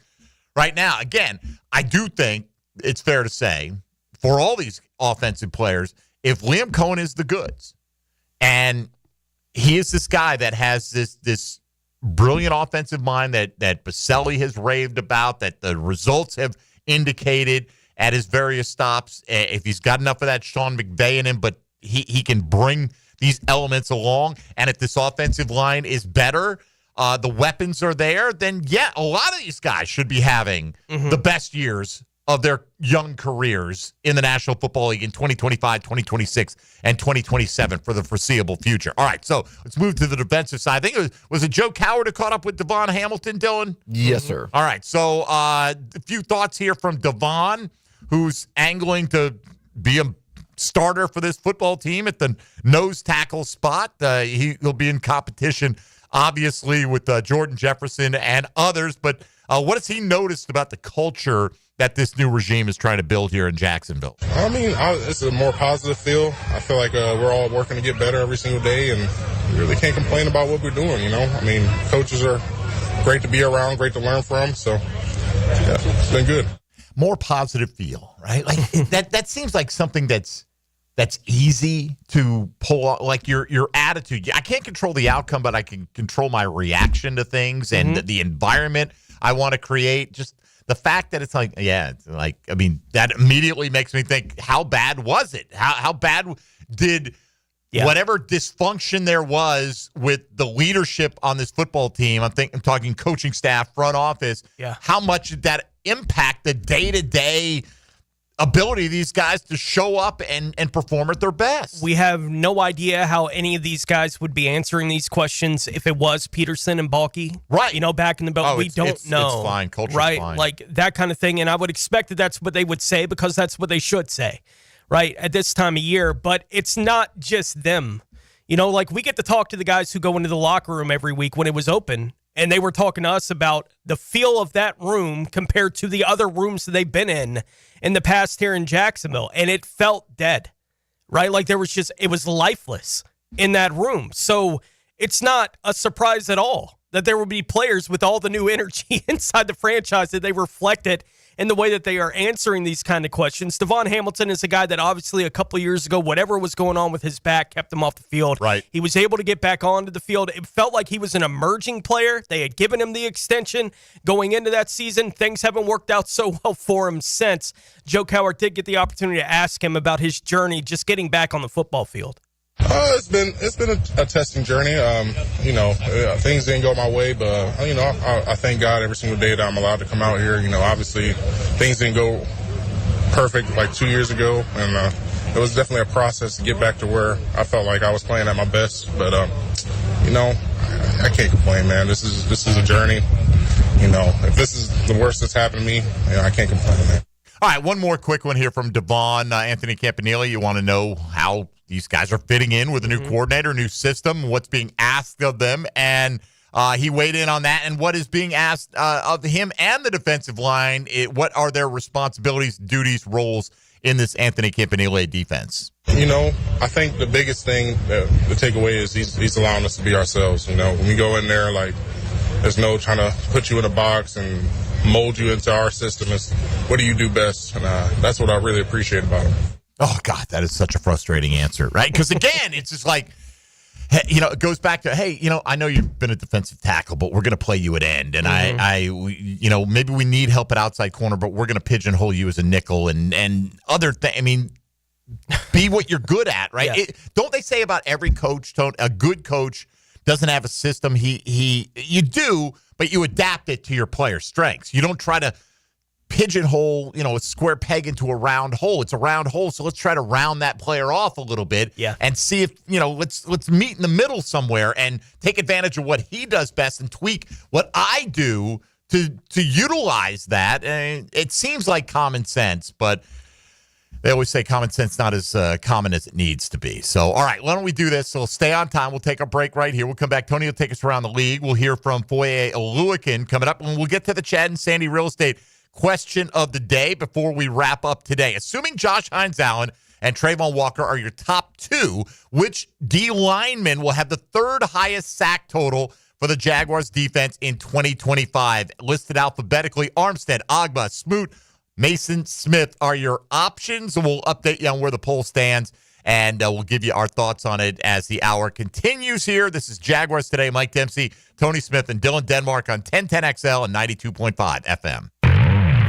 right now. Again, I do think it's fair to say for all these offensive players, if Liam Cohen is the goods, and he is this guy that has this brilliant offensive mind that Baselli has raved about, that the results have indicated at his various stops, if he's got enough of that Sean McVay in him, but he can bring these elements along, and if this offensive line is better, the weapons are there, then a lot of these guys should be having the best years of their young careers in the National Football League in 2025, 2026, and 2027 for the foreseeable future. All right, so let's move to the defensive side. I think was it Joe Coward who caught up with Devon Hamilton, Dylan? Yes, sir. All right, so a few thoughts here from Devon, who's angling to be a starter for this football team at the nose tackle spot. He'll be in competition, obviously, with Jordan Jefferson and others. But what has he noticed about the culture that this new regime is trying to build here in Jacksonville? I mean, it's a more positive feel. I feel like we're all working to get better every single day, and we really can't complain about what we're doing, you know? I mean, coaches are great to be around, great to learn from, so yeah, it's been good. More positive feel, right? Like that seems like something that's easy to pull off, like your attitude. I can't control the outcome, but I can control my reaction to things and the environment I want to create. Just the fact that it's like, I mean, that immediately makes me think, how bad was it? How bad did whatever dysfunction there was with the leadership on this football team? I'm talking coaching staff, front office. Yeah. How much did that impact the day-to-day ability of these guys to show up and perform at their best? We have no idea how any of these guys would be answering these questions if it was Peterson and Balky. Right. You know, back in the belt. We don't know. It's fine. Culture's right? fine. Like that kind of thing. And I would expect that that's what they would say because that's what they should say, right, at this time of year. But it's not just them. You know, like we get to talk to the guys who go into the locker room every week when it was open, And they were talking to us about the feel of that room compared to the other rooms that they've been in the past here in Jacksonville. And it felt dead, right? Like it was lifeless in that room. So it's not a surprise at all that there will be players with all the new energy inside the franchise that they reflected in the way that they are answering these kind of questions. Devon Hamilton is a guy that obviously a couple of years ago, whatever was going on with his back kept him off the field. Right. He was able to get back onto the field. It felt like he was an emerging player. They had given him the extension going into that season. Things haven't worked out so well for him since. Joe Cowher did get the opportunity to ask him about his journey just getting back on the football field. It's been a testing journey. Things didn't go my way, but I thank God every single day that I'm allowed to come out here. Obviously things didn't go perfect like 2 years ago, and it was definitely a process to get back to where I felt like I was playing at my best. But I can't complain, man. This is a journey. If this is the worst that's happened to me, I can't complain, man. All right, one more quick one here from Devon. Anthony Campanile, you want to know how these guys are fitting in with a new coordinator, new system, what's being asked of them, and he weighed in on that and what is being asked of him and the defensive line. What are their responsibilities, duties, roles in this Anthony Campanile defense? I think the biggest thing, the takeaway is he's allowing us to be ourselves. When we go in there, like, there's no trying to put you in a box and mold you into our system. It's what do you do best? And that's what I really appreciate about him. Oh, God, that is such a frustrating answer, right? Because, again, it's just like, it goes back to, hey, I know you've been a defensive tackle, but we're going to play you at end. And maybe we need help at outside corner, but we're going to pigeonhole you as a nickel and other things. I mean, be what you're good at, right? Yeah. Don't they say about every coach, Tone, a good coach doesn't have a system. You do, but you adapt it to your player's strengths. You don't try to pigeonhole, a square peg into a round hole. It's a round hole, so let's try to round that player off a little bit and see if, let's meet in the middle somewhere and take advantage of what he does best and tweak what I do to utilize that. And it seems like common sense, but they always say common sense not as common as it needs to be. So, all right, why don't we do this? So we'll stay on time. We'll take a break right here. We'll come back. Tony will take us around the league. We'll hear from Foyer Oluokun coming up, and we'll get to the Chad and Sandy real estate question of the day before we wrap up today. Assuming Josh Hines-Allen and Trayvon Walker are your top two, which D lineman will have the third highest sack total for the Jaguars defense in 2025? Listed alphabetically, Armstead, Agba, Smoot, Mason Smith are your options. We'll update you on where the poll stands, and we'll give you our thoughts on it as the hour continues here. This is Jaguars Today. Mike Dempsey, Tony Smith, and Dylan Denmark on 1010XL and 92.5 FM.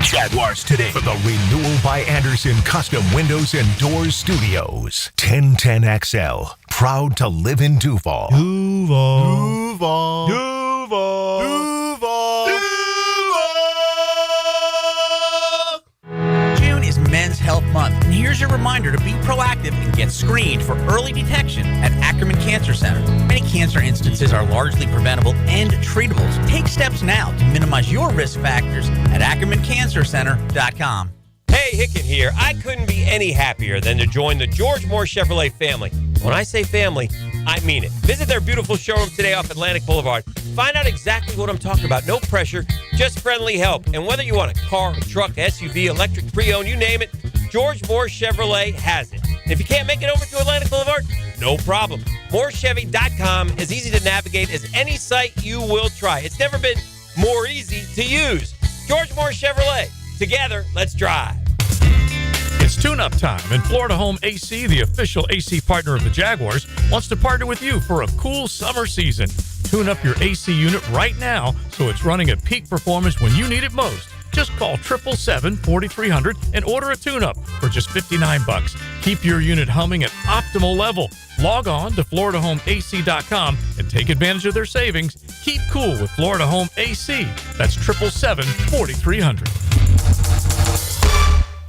Jaguars Today for the Renewal by Anderson Custom Windows and Doors Studios. 1010XL. Proud to live in Duval. June is Men's Health Month, and here's your reminder to be proactive and get screened for early detection at Ackerman Cancer Center. Many cancer instances are largely preventable and treatable. So take steps now to minimize your risk factors at AckermanCancerCenter.com. Hey, Hicken here. I couldn't be any happier than to join the George Moore Chevrolet family. When I say family, I mean it. Visit their beautiful showroom today off Atlantic Boulevard. Find out exactly what I'm talking about. No pressure, just friendly help. And whether you want a car, a truck, SUV, electric, pre-owned, you name it, George Moore Chevrolet has it. And if you can't make it over to Atlantic Boulevard, no problem. MooreChevy.com is easy to navigate as any site you will try. It's never been more easy to use. George Moore Chevrolet. Together, let's drive. It's tune-up time, and Florida Home AC, the official AC partner of the Jaguars, wants to partner with you for a cool summer season. Tune up your AC unit right now so it's running at peak performance when you need it most. Just call 777-4300 and order a tune-up for just $59. Keep your unit humming at optimal level. Log on to FloridaHomeAC.com and take advantage of their savings. Keep cool with Florida Home AC. That's 777-4300.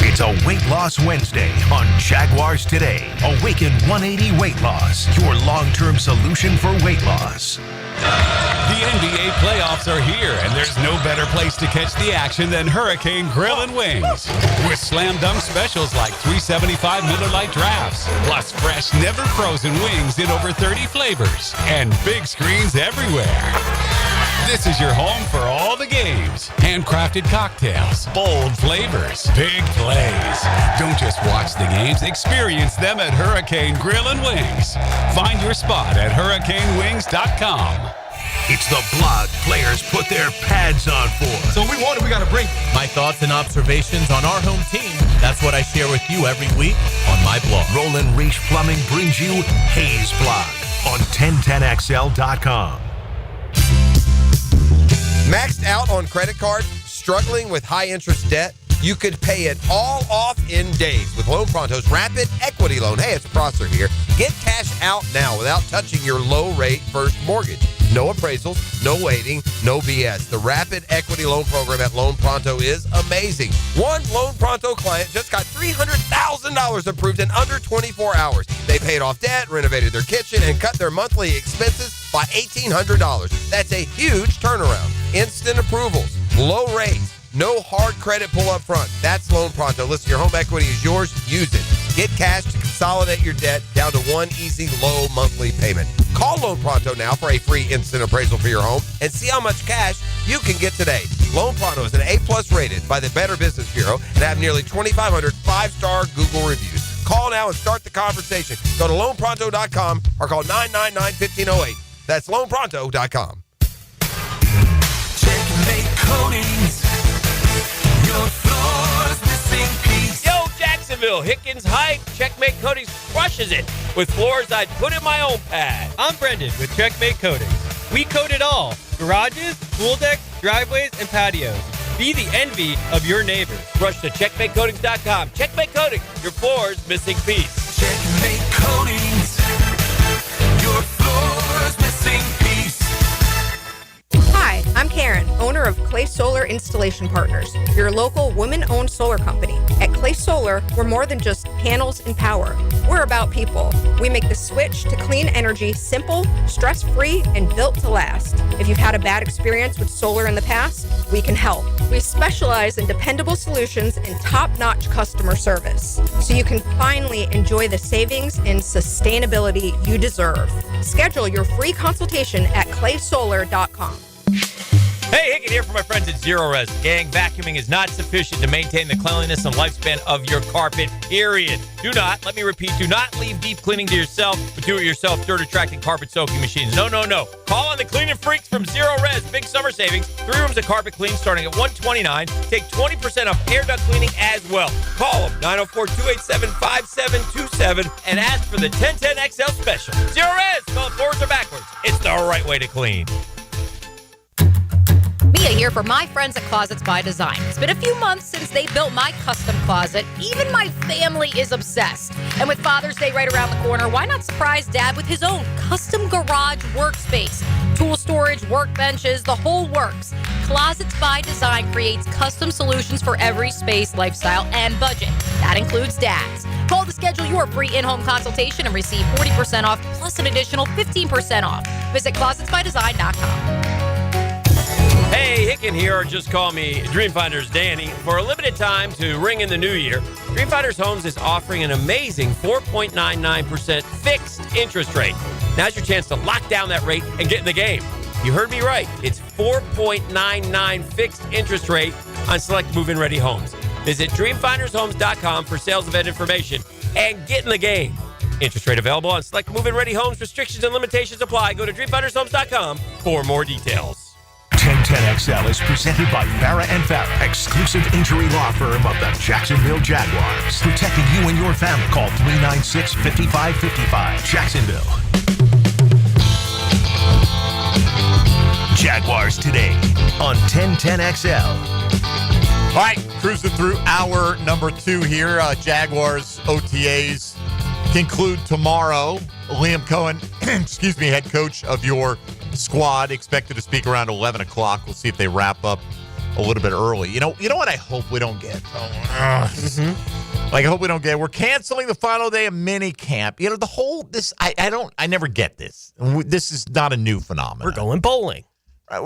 It's a Weight Loss Wednesday on Jaguars Today. Awaken 180 Weight Loss, your long-term solution for weight loss. The NBA playoffs are here, and there's no better place to catch the action than Hurricane Grill and Wings. With slam dunk specials like $3.75 Miller Lite drafts, plus fresh, never frozen wings in over 30 flavors, and big screens everywhere. This is your home for all the games. Handcrafted cocktails, bold flavors, big plays. Don't just watch the games, experience them at Hurricane Grill and Wings. Find your spot at hurricanewings.com. It's the blog players put their pads on for. So we got to bring my thoughts and observations on our home team. That's what I share with you every week on my blog. Roland Reach Plumbing brings you Hayes Blog on 1010XL.com. Maxed out on credit cards, struggling with high interest debt? You could pay it all off in days with Loan Pronto's Rapid Equity Loan. Hey, it's Prosser here. Get cash out now without touching your low-rate first mortgage. No appraisals, no waiting, no BS. The Rapid Equity Loan Program at Loan Pronto is amazing. One Loan Pronto client just got $300,000 approved in under 24 hours. They paid off debt, renovated their kitchen, and cut their monthly expenses by $1,800. That's a huge turnaround. Instant approvals, low rates, no hard credit pull up front. That's Loan Pronto. Listen, your home equity is yours. Use it. Get cash to consolidate your debt down to one easy, low monthly payment. Call Loan Pronto now for a free instant appraisal for your home and see how much cash you can get today. Loan Pronto is an A+ rated by the Better Business Bureau and have nearly 2,500 5-star Google reviews. Call now and start the conversation. Go to loanpronto.com or call 999-1508. That's loanpronto.com. Checkmate Coatings. Your floor's missing piece. Yo, Jacksonville, Hickens Hype. Checkmate Coatings crushes it with floors I'd put in my own pad. I'm Brendan with Checkmate Coatings. We coat it all. Garages, pool decks, driveways, and patios. Be the envy of your neighbors. Rush to checkmatecoatings.com. Checkmate Coatings, your floor's missing piece. Checkmate Coatings. Your floor's missing piece. Hi, I'm Karen, owner of Clay Solar Installation Partners, your local women-owned solar company. At Clay Solar, we're more than just panels and power. We're about people. We make the switch to clean energy simple, stress-free, and built to last. If you've had a bad experience with solar in the past, we can help. We specialize in dependable solutions and top-notch customer service, so you can finally enjoy the savings and sustainability you deserve. Schedule your free consultation at claysolar.com. Hey, Hicken here for my friends at Zero Res. Gang, vacuuming is not sufficient to maintain the cleanliness and lifespan of your carpet, period. Let me repeat, do not leave deep cleaning to yourself, but do-it-yourself dirt-attracting carpet soaking machines. No. Call on the cleaning freaks from Zero Res. Big summer savings. 3 rooms of carpet clean starting at $129. Take 20% off air duct cleaning as well. Call them, 904-287-5727, and ask for the 1010XL special. Zero Res, spell it forwards or backwards. It's the right way to clean. Mia here for my friends at Closets by Design. It's been a few months since they built my custom closet. Even my family is obsessed. And with Father's Day right around the corner, why not surprise Dad with his own custom garage workspace? Tool storage, workbenches, the whole works. Closets by Design creates custom solutions for every space, lifestyle, and budget. That includes Dad's. Call to schedule your free in-home consultation and receive 40% off plus an additional 15% off. Visit closetsbydesign.com. Hey, Hicken here, or just call me Dreamfinders Danny. For a limited time to ring in the new year, Dreamfinders Homes is offering an amazing 4.99% fixed interest rate. Now's your chance to lock down that rate and get in the game. You heard me right. It's 4.99 fixed interest rate on select move-in ready homes. Visit dreamfindershomes.com for sales event information and get in the game. Interest rate available on select move-in ready homes. Restrictions and limitations apply. Go to dreamfindershomes.com for more details. 1010XL is presented by Farah and Farah, exclusive injury law firm of the Jacksonville Jaguars. Protecting you and your family. Call 396-5555. Jacksonville. Jaguars Today on 1010XL. All right, cruising through hour number 2 here. Jaguars OTAs conclude tomorrow. Liam Cohen, head coach of your squad, expected to speak around 11 o'clock. We'll see if they wrap up a little bit early. You know what I hope we don't get? I hope we don't get. We're canceling the final day of mini camp. You know, the whole, I never get this. This is not a new phenomenon. We're going bowling. Right,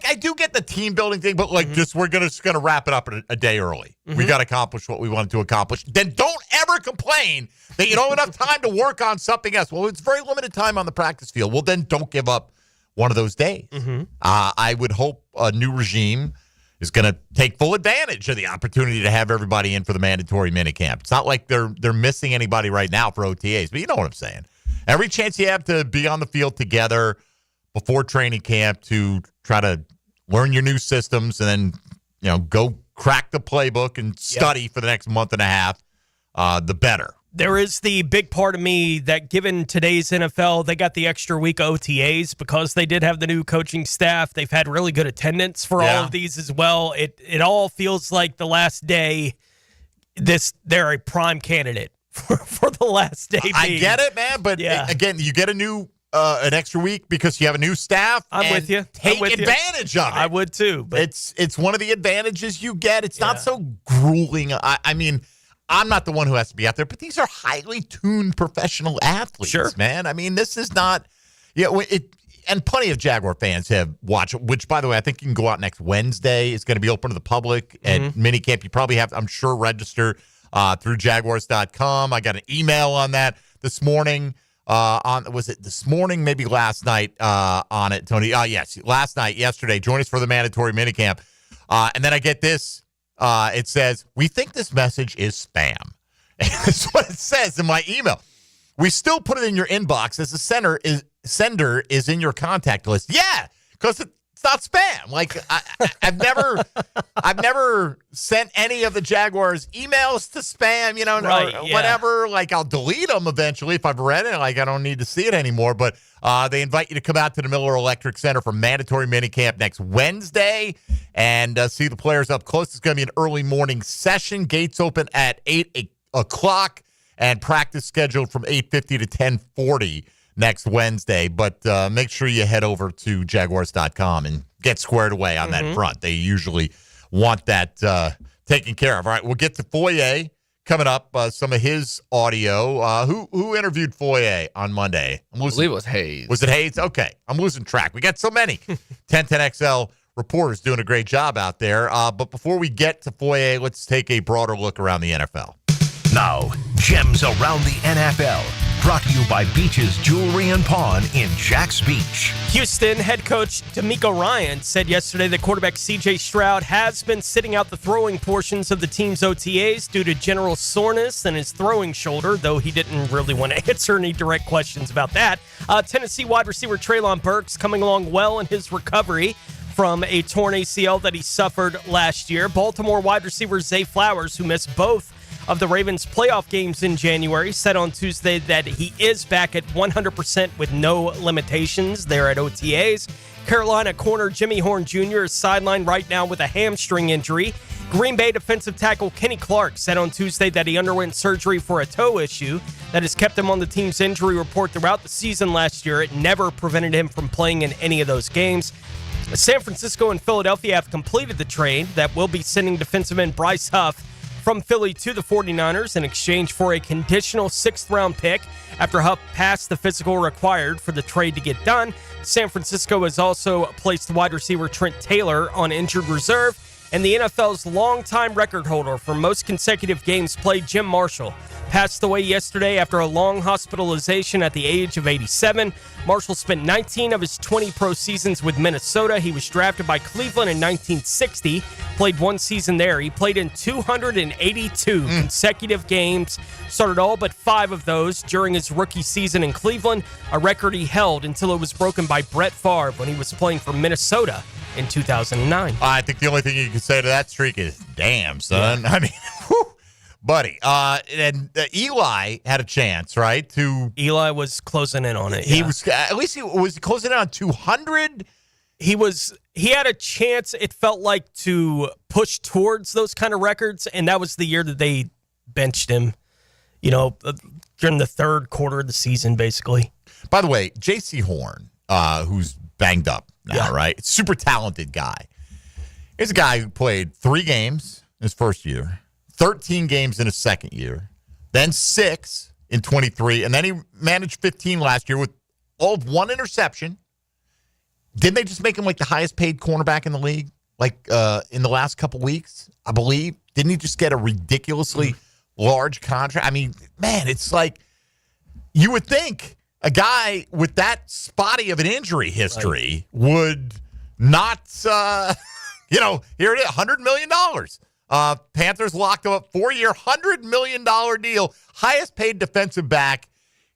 I do get the team building thing, but we're just gonna wrap it up a day early. We got to accomplish what we wanted to accomplish. Then don't ever complain that you don't have enough time to work on something else. Well, it's very limited time on the practice field. Well, then don't give up one of those days. I would hope a new regime is going to take full advantage of the opportunity to have everybody in for the mandatory minicamp. It's not like they're missing anybody right now for OTAs, but you know what I'm saying. Every chance you have to be on the field together before training camp to try to learn your new systems and then, go crack the playbook and study for the next month and a half, the better. There is the big part of me that given today's NFL, they got the extra week of OTAs because they did have the new coaching staff. They've had really good attendance for all of these as well. It all feels like the last day, they're a prime candidate for the last day. I get it, man, but again, you get an extra week because you have a new staff. I'm with you. Take advantage of it. I would too. But it's one of the advantages you get. It's not so grueling. I mean, I'm not the one who has to be out there, but these are highly tuned professional athletes, man. I mean, this is not, and plenty of Jaguar fans have watched it, which, by the way, I think you can go out next Wednesday. It's going to be open to the public at minicamp. You probably have, I'm sure, register through Jaguars.com. I got an email on that this morning. Was it this morning, maybe last night on it, Tony? Yes, last night, yesterday. Join us for the mandatory minicamp. And then I get this. It says, we think this message is spam. That's what it says in my email. We still put it in your inbox as the sender is in your contact list. Yeah, because it's not spam. Like I've never sent any of the Jaguars emails to spam, whatever. Like I'll delete them eventually if I've read it. Like I don't need to see it anymore. But they invite you to come out to the Miller Electric Center for mandatory minicamp next Wednesday and see the players up close. It's going to be an early morning session. Gates open at 8 o'clock and practice scheduled from 8:50 to 10:40 next Wednesday. But make sure you head over to Jaguars.com and get squared away on that front. They usually want that taken care of. All right, we'll get to Foyer coming up. Some of his audio. Who interviewed Foyer on Monday? I believe it was Hayes. Was it Hayes? Okay, I'm losing track. We got so many 1010XL reporters doing a great job out there. But before we get to Foyer, let's take a broader look around the NFL. Now, Gems Around the NFL. Brought to you by Beach's Jewelry and Pawn in Jax Beach. Houston head coach DeMeco Ryans said yesterday that quarterback C.J. Stroud has been sitting out the throwing portions of the team's OTAs due to general soreness in his throwing shoulder, though he didn't really want to answer any direct questions about that. Tennessee wide receiver Treylon Burks coming along well in his recovery from a torn ACL that he suffered last year. Baltimore wide receiver Zay Flowers, who missed both of the Ravens' playoff games in January, said on Tuesday that he is back at 100% with no limitations there at OTAs. Carolina corner Jimmy Horn Jr. is sidelined right now with a hamstring injury. Green Bay defensive tackle Kenny Clark said on Tuesday that he underwent surgery for a toe issue that has kept him on the team's injury report throughout the season last year. It never prevented him from playing in any of those games. San Francisco and Philadelphia have completed the trade that will be sending defensive end Bryce Huff from Philly to the 49ers in exchange for a conditional 6th-round pick after Huff passed the physical required for the trade to get done. San Francisco has also placed wide receiver Trent Taylor on injured reserve, and the NFL's longtime record holder for most consecutive games played, Jim Marshall, passed away yesterday after a long hospitalization at the age of 87. Marshall spent 19 of his 20 pro seasons with Minnesota. He was drafted by Cleveland in 1960, played one season there. He played in 282 consecutive games, started all but 5 of those during his rookie season in Cleveland, a record he held until it was broken by Brett Favre when he was playing for Minnesota in 2009. I think the only thing you can say to that streak is, damn, son. Yeah. I mean, whew. Buddy, and Eli had a chance, right? Eli was closing in on it. He was at least he was closing in on 200. He had a chance. It felt like to push towards those kind of records, and that was the year that they benched him. During the third quarter of the season, basically. By the way, J.C. Horn, who's banged up now, right? Super talented guy. Here's a guy who played 3 games in his first year. 13 games in his second year, then 6 in 23, and then he managed 15 last year with all of 1 interception. Didn't they just make him like the highest paid cornerback in the league, like in the last couple weeks, I believe? Didn't he just get a ridiculously large contract? I mean, man, it's like you would think a guy with that spotty of an injury history would not, here it is, $100 million. Panthers locked him up 4-year, $100 million deal, highest paid defensive back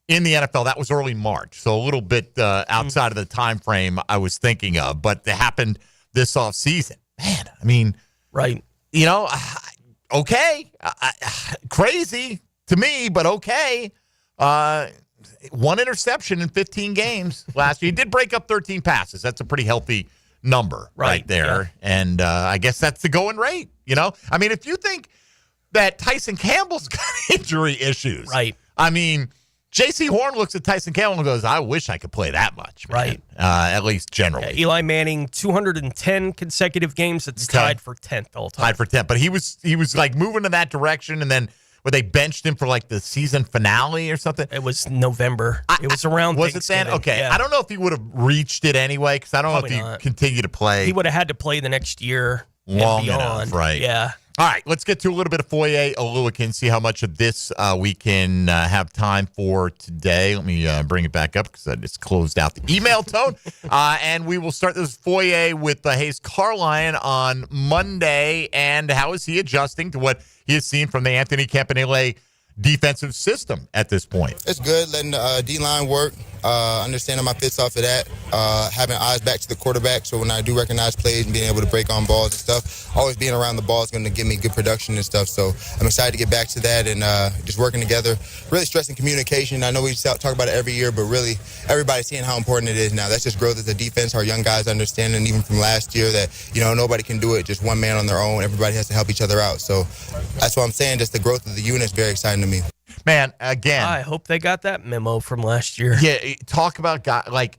in the NFL. That was early March, so a little bit outside of the time frame I was thinking of, but it happened this offseason. Man, I mean, right. Okay. Crazy to me, but okay. One interception in 15 games last year. He did break up 13 passes. That's a pretty healthy number right there. Yeah. And I guess that's the going rate, I mean, if you think that Tyson Campbell's got injury issues. Right. I mean, J.C. Horn looks at Tyson Campbell and goes, I wish I could play that much. Man. Right. At least generally. Yeah, Eli Manning, 210 consecutive games. It's tied for 10th all time. Tied for 10th. But he was like moving in that direction, and then they benched him for like the season finale or something. It was November. It was around Was it then? Okay. Yeah. I don't know if he would have reached it anyway, because I don't know if he continued to play. He would have had to play the next year long and beyond. Enough, right? Yeah. All right, let's get to a little bit of Foyer Oluokun, see how much of this we can have time for today. Let me bring it back up because I just closed out the email tone. And we will start this Foyer with Hayes Carline on Monday. And how is he adjusting to what he has seen from the Anthony Campanile defensive system at this point? It's good letting the D-line work, understanding my fits off of that, having eyes back to the quarterback, so when I do recognize plays and being able to break on balls and stuff, always being around the ball is going to give me good production and stuff, so I'm excited to get back to that and just working together, really stressing communication. I know we talk about it every year, but really everybody's seeing how important it is now. That's just growth as a defense. Our young guys understanding even from last year that, nobody can do it just one man on their own. Everybody has to help each other out, so that's what I'm saying. Just the growth of the unit is very exciting to me. Man, again, I hope they got that memo from last year. Yeah, talk about guy like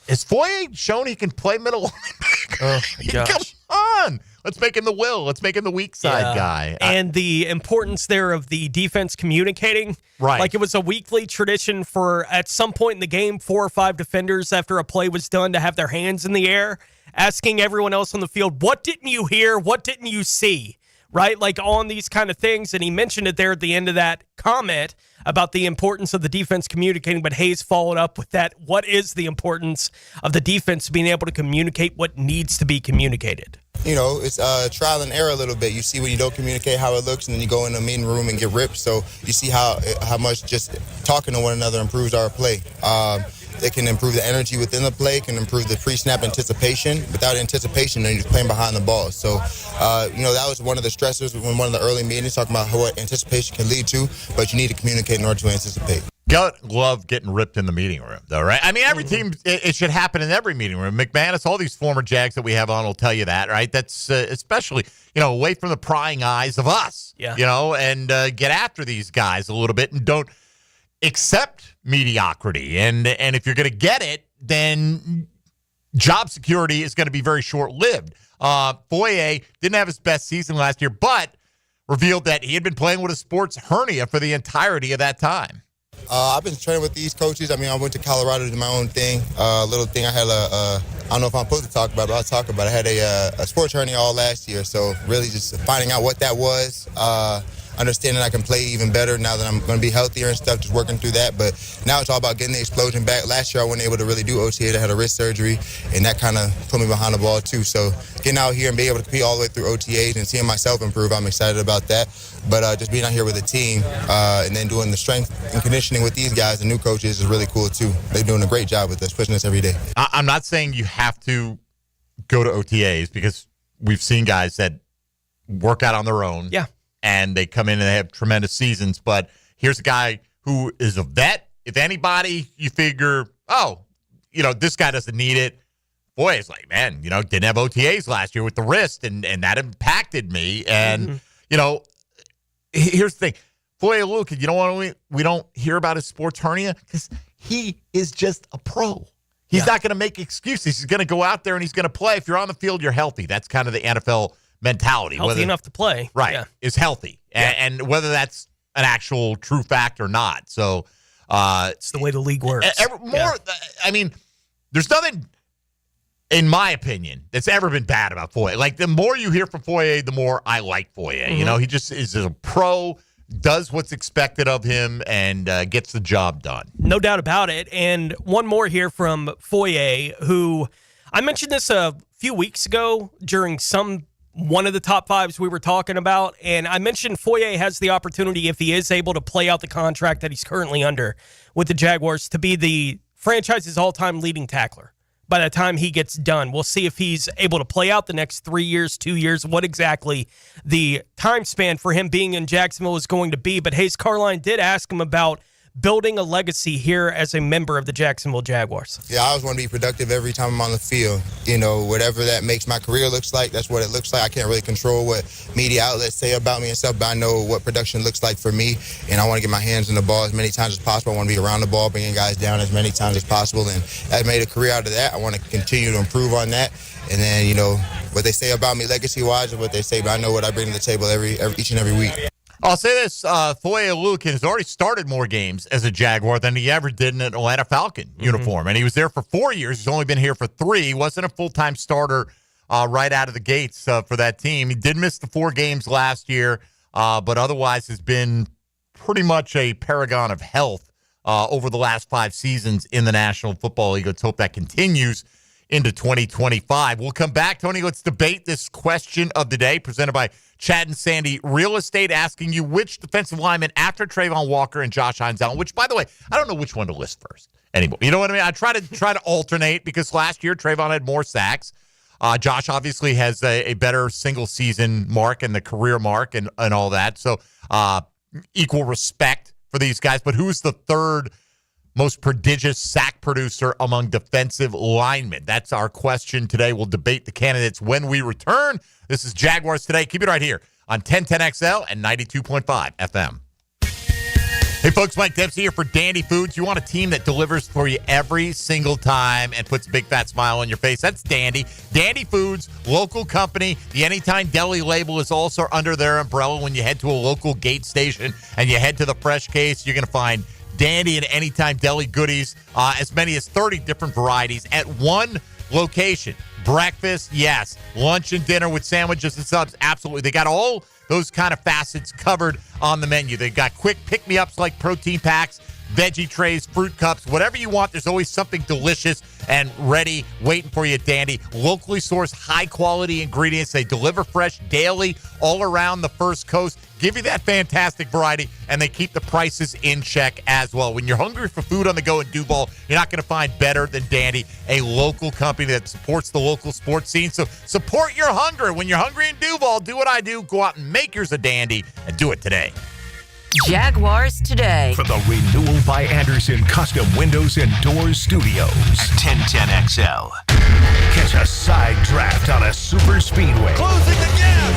is Foyer shown he can play middle linebacker? Oh my gosh. Come on. Let's make him the will. Let's make him the weak side guy. And the importance there of the defense communicating. Right. Like it was a weekly tradition for at some point in the game, 4 or 5 defenders after a play was done to have their hands in the air, asking everyone else on the field, what didn't you hear? What didn't you see? Right? Like on these kind of things. And he mentioned it there at the end of that comment about the importance of the defense communicating, but Hayes followed up with that. What is the importance of the defense being able to communicate what needs to be communicated? It's trial and error a little bit. You see when you don't communicate how it looks, and then you go in the meeting room and get ripped. So you see how much just talking to one another improves our play. It can improve the energy within the play, can improve the pre-snap anticipation. Without anticipation, then you're playing behind the ball. So, that was one of the stressors in one of the early meetings, talking about what anticipation can lead to, but you need to communicate in order to anticipate. Love getting ripped in the meeting room, though, right? I mean, every team, it should happen in every meeting room. McManus, all these former Jags that we have on will tell you that, right? That's especially, away from the prying eyes of us, and get after these guys a little bit and don't accept mediocrity. And if you're going to get it, then job security is going to be very short-lived. Foyer didn't have his best season last year, but revealed that he had been playing with a sports hernia for the entirety of that time. I've been training with these coaches. I mean, I went to Colorado to do my own thing. Little thing I had I don't know if I'm supposed to talk about it, but I'll talk about it. I had a sports hernia all last year, so really just finding out what that was. Understanding I can play even better now that I'm going to be healthier and stuff, just working through that. But now it's all about getting the explosion back. Last year I wasn't able to really do OTA. I had a wrist surgery, and that kind of put me behind the ball too. So getting out here and being able to compete all the way through OTAs and seeing myself improve, I'm excited about that. But just being out here with the team and then doing the strength and conditioning with these guys, the new coaches, is really cool too. They're doing a great job with us, pushing us every day. I'm not saying you have to go to OTAs, because we've seen guys that work out on their own. Yeah. And they come in and they have tremendous seasons. But here's a guy who is a vet. If anybody, you figure, this guy doesn't need it. Boy, it's like, man, didn't have OTAs last year with the wrist, and that impacted me. And, here's the thing. Foyer Oluokun, we don't hear about his sports hernia? Because he is just a pro. He's not going to make excuses. He's going to go out there and he's going to play. If you're on the field, you're healthy. That's kind of the NFL mentality. Healthy enough to play. Right. Is healthy. Yeah. And whether that's an actual true fact or not. So it's the way the league works. I mean, there's nothing, in my opinion, that's ever been bad about Foyer. Like, the more you hear from Foyer, the more I like Foyer. He just is a pro, does what's expected of him and gets the job done. No doubt about it. And one more here from Foyer, who I mentioned this a few weeks ago during one of the top fives we were talking about. And I mentioned Foyer has the opportunity, if he is able to play out the contract that he's currently under with the Jaguars, to be the franchise's all-time leading tackler by the time he gets done. We'll see if he's able to play out the next 3 years, 2 years, what exactly the time span for him being in Jacksonville is going to be. But Hayes Carline did ask him about building a legacy here as a member of the Jacksonville Jaguars. Yeah, I always want to be productive every time I'm on the field. You know, whatever that makes my career looks like, that's what it looks like. I can't really control what media outlets say about me and stuff, but I know what production looks like for me, and I want to get my hands in the ball as many times as possible. I want to be around the ball, bringing guys down as many times as possible, and I made a career out of that. I want to continue to improve on that. And then, you know, what they say about me legacy-wise is what they say, but I know what I bring to the table each and every week. I'll say this, Foyer Oluokun has already started more games as a Jaguar than he ever did in an Atlanta Falcon uniform. And he was there for 4 years. He's only been here for 3. He wasn't a full-time starter right out of the gates for that team. He did miss the 4 games last year, but otherwise has been pretty much a paragon of health over the last 5 seasons in the National Football League. Let's hope that continues into 2025. We'll come back, Tony. Let's debate this question of the day presented by Chad and Sandy Real Estate, asking you which defensive lineman after Trayvon Walker and Josh Hines Allen, which, by the way, I don't know which one to list first anymore. You know what I mean? I try to alternate because last year Trayvon had more sacks. Josh obviously has a better single season mark and the career mark and all that. So equal respect for these guys. But who's the third most prodigious sack producer among defensive linemen? That's our question today. We'll debate the candidates when we return. This is Jaguars Today. Keep it right here on 1010XL and 92.5 FM. Hey, folks, Mike Dempsey here for Dandy Foods. You want a team that delivers for you every single time and puts a big fat smile on your face? That's Dandy. Dandy Foods, local company. The Anytime Deli label is also under their umbrella. When you head to a local gate station and you head to the fresh case, you're going to find Dandy and Anytime Deli goodies, as many as 30 different varieties at one location. Breakfast, yes. Lunch and dinner with sandwiches and subs, absolutely. They got all those kind of facets covered on the menu. They got quick pick-me-ups like protein packs, veggie trays, fruit cups, whatever you want. There's always something delicious and ready waiting for you at Dandy. Locally sourced, high-quality ingredients. They deliver fresh daily all around the First Coast. Give you that fantastic variety, and they keep the prices in check as well. When you're hungry for food on the go in Duval, you're not going to find better than Dandy, a local company that supports the local sports scene. So support your hunger. When you're hungry in Duval, do what I do. Go out and make yours a Dandy, and do it today. Jaguars Today. For the Renewal by Anderson Custom Windows and Doors Studios at 1010XL. Catch a side draft on a super speedway. Closing the gap.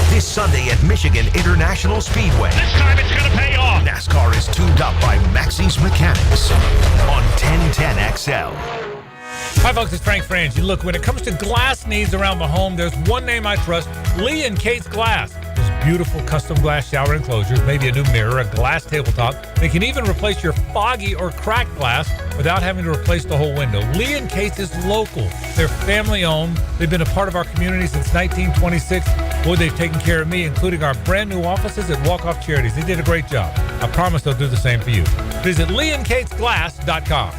This Sunday at Michigan International Speedway. This time it's going to pay off. NASCAR is tuned up by Maxie's Mechanics on 1010XL. Hi, folks. It's Frank Frangie. Look, when it comes to glass needs around the home, there's one name I trust, Lee & Kate's Glass. There's beautiful custom glass shower enclosures, maybe a new mirror, a glass tabletop. They can even replace your foggy or cracked glass without having to replace the whole window. Lee & Kate's is local. They're family-owned. They've been a part of our community since 1926. Boy, they've taken care of me, including our brand-new offices at Walk-Off Charities. They did a great job. I promise they'll do the same for you. Visit leeandkatesglass.com.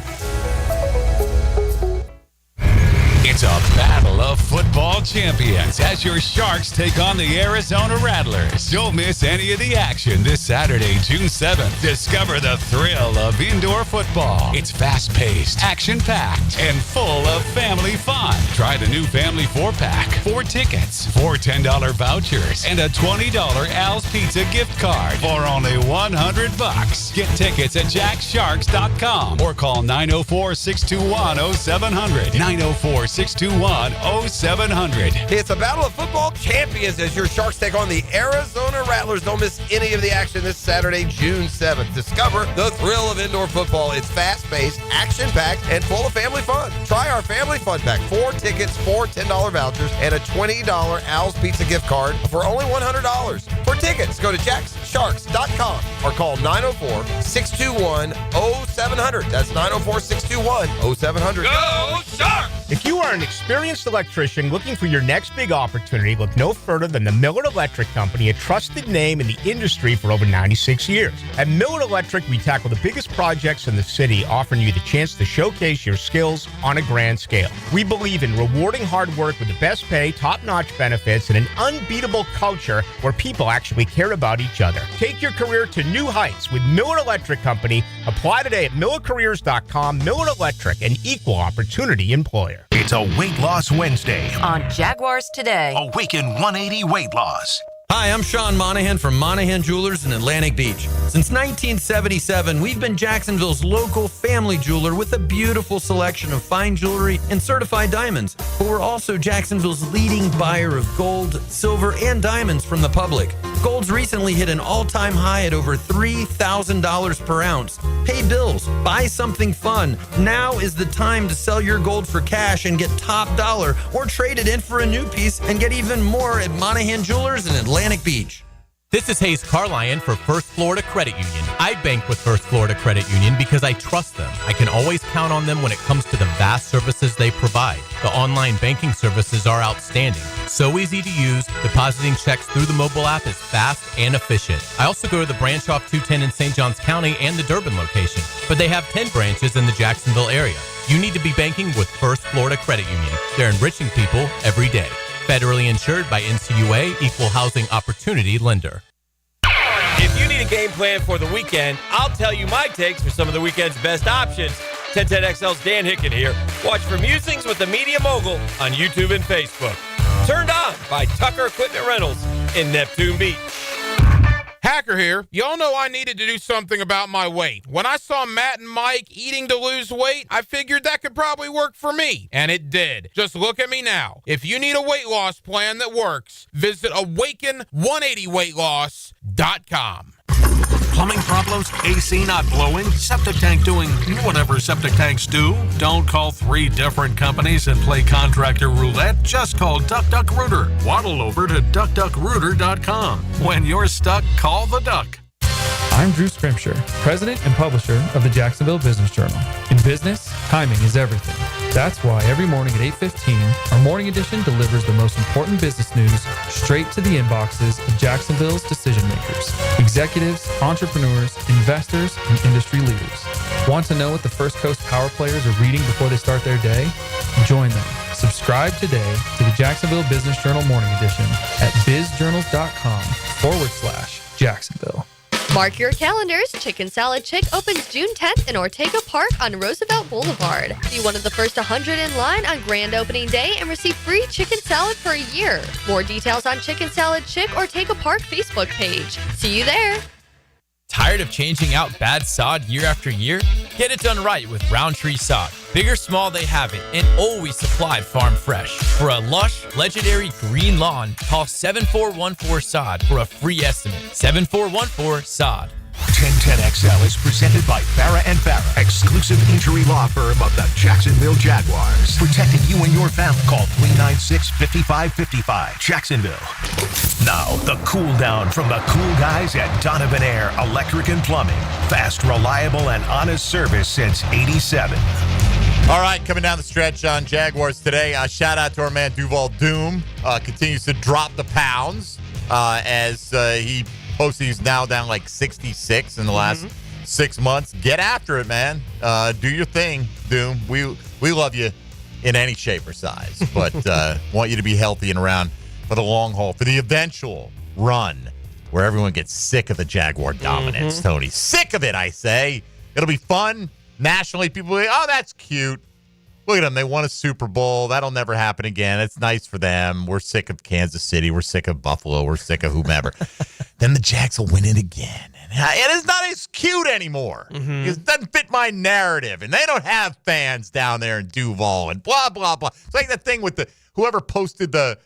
It's a battle of football champions as your Sharks take on the Arizona Rattlers. Don't miss any of the action this Saturday, June 7th. Discover the thrill of indoor football. It's fast-paced, action-packed, and full of family fun. Try the new Family 4-Pack. 4 tickets, 4 $10 vouchers, and a $20 Al's Pizza gift card for only $100. Get tickets at jacksharks.com or call 904-621-0700. 904-621-0700. It's a battle of football champions as your Sharks take on the Arizona Rattlers. Don't miss any of the action this Saturday, June 7th. Discover the thrill of indoor football. It's fast-paced, action-packed, and full of family fun. Try our Family Fun Pack. 4 tickets, 4 $10 vouchers, and a $20 Al's Pizza gift card for only $100. For tickets, go to jacksharks.com or call 904-621-0700. That's 904-621-0700. Go Sharks! If you are an experienced electrician looking for your next big opportunity, look no further than the Miller Electric Company, a trusted name in the industry for over 96 years. At Miller Electric, we tackle the biggest projects in the city, offering you the chance to showcase your skills on a grand scale. We believe in rewarding hard work with the best pay, top-notch benefits, and an unbeatable culture where people actually care about each other. Take your career to new heights with Miller Electric Company. Apply today at millercareers.com. Miller Electric, an equal opportunity employer. It's a Weight Loss Wednesday on Jaguars Today. Awaken 180 Weight Loss. Hi, I'm Sean Monahan from Monahan Jewelers in Atlantic Beach. Since 1977, we've been Jacksonville's local family jeweler with a beautiful selection of fine jewelry and certified diamonds. But we're also Jacksonville's leading buyer of gold, silver, and diamonds from the public. Gold's recently hit an all-time high at over $3,000 per ounce. Pay bills, buy something fun. Now is the time to sell your gold for cash and get top dollar, or trade it in for a new piece and get even more at Monahan Jewelers in Atlantic Beach. This is Hayes Carlyon for First Florida Credit Union. I bank with First Florida Credit Union because I trust them. I can always count on them when it comes to the vast services they provide. The online banking services are outstanding. So easy to use, depositing checks through the mobile app is fast and efficient. I also go to the branch off 210 in St. Johns County and the Durbin location, but they have 10 branches in the Jacksonville area. You need to be banking with First Florida Credit Union. They're enriching people every day. Federally insured by NCUA, Equal Housing Opportunity Lender. If you need a game plan for the weekend, I'll tell you my takes for some of the weekend's best options. 1010XL's Dan Hicken here. Watch for Musings with the Media Mogul on YouTube and Facebook. Turned on by Tucker Equipment Rentals in Neptune Beach. Hacker here. Y'all know I needed to do something about my weight. When I saw Matt and Mike eating to lose weight, I figured that could probably work for me. And it did. Just look at me now. If you need a weight loss plan that works, visit awaken180weightloss.com. Plumbing problems? AC not blowing? Septic tank doing whatever septic tanks do? Don't call 3 different companies and play contractor roulette. Just call DuckDuckRooter. Waddle over to DuckDuckRooter.com. When you're stuck, call the Duck. I'm Drew Scrimshire, president and publisher of the Jacksonville Business Journal. In business, timing is everything. That's why every morning at 8:15, our morning edition delivers the most important business news straight to the inboxes of Jacksonville's decision makers, executives, entrepreneurs, investors, and industry leaders. Want to know what the First Coast power players are reading before they start their day? Join them. Subscribe today to the Jacksonville Business Journal Morning Edition at bizjournals.com/Jacksonville. Mark your calendars. Chicken Salad Chick opens June 10th in Ortega Park on Roosevelt Boulevard. Be one of the first 100 in line on grand opening day and receive free chicken salad for a year. More details on Chicken Salad Chick Ortega Park Facebook page. See you there. Tired of changing out bad sod year after year? Get it done right with Roundtree Sod. Big or small, they have it, and always supplied farm fresh. For a lush, legendary green lawn, call 7414-SOD for a free estimate. 7414-SOD. 1010XL is presented by Farah & Farah, exclusive injury law firm of the Jacksonville Jaguars. Protecting you and your family. Call 396-5555, Jacksonville. Now, the cool down from the cool guys at Donovan Air Electric and Plumbing. Fast, reliable, and honest service since '87. All right, coming down the stretch on Jaguars Today. Shout out to our man Duval Doom. Continues to drop the pounds as he posted. He's now down like 66 in the last 6 months. Get after it, man. Do your thing, Doom. We love you in any shape or size, but want you to be healthy and around for the long haul, for the eventual run where everyone gets sick of the Jaguar dominance, Tony. Sick of it, I say. It'll be fun. Nationally, people will be, oh, that's cute. Look at them. They won a Super Bowl. That'll never happen again. It's nice for them. We're sick of Kansas City. We're sick of Buffalo. We're sick of whomever. Then the Jags will win it again. And it's not as cute anymore. It doesn't fit my narrative. And they don't have fans down there in Duval and blah, blah, blah. It's like that thing with whoever posted the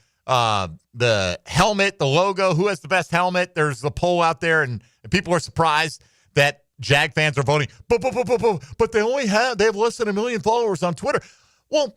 helmet, the logo, who has the best helmet. There's the poll out there, and people are surprised that Jag fans are voting, but they have less than 1 million followers on Twitter. Well,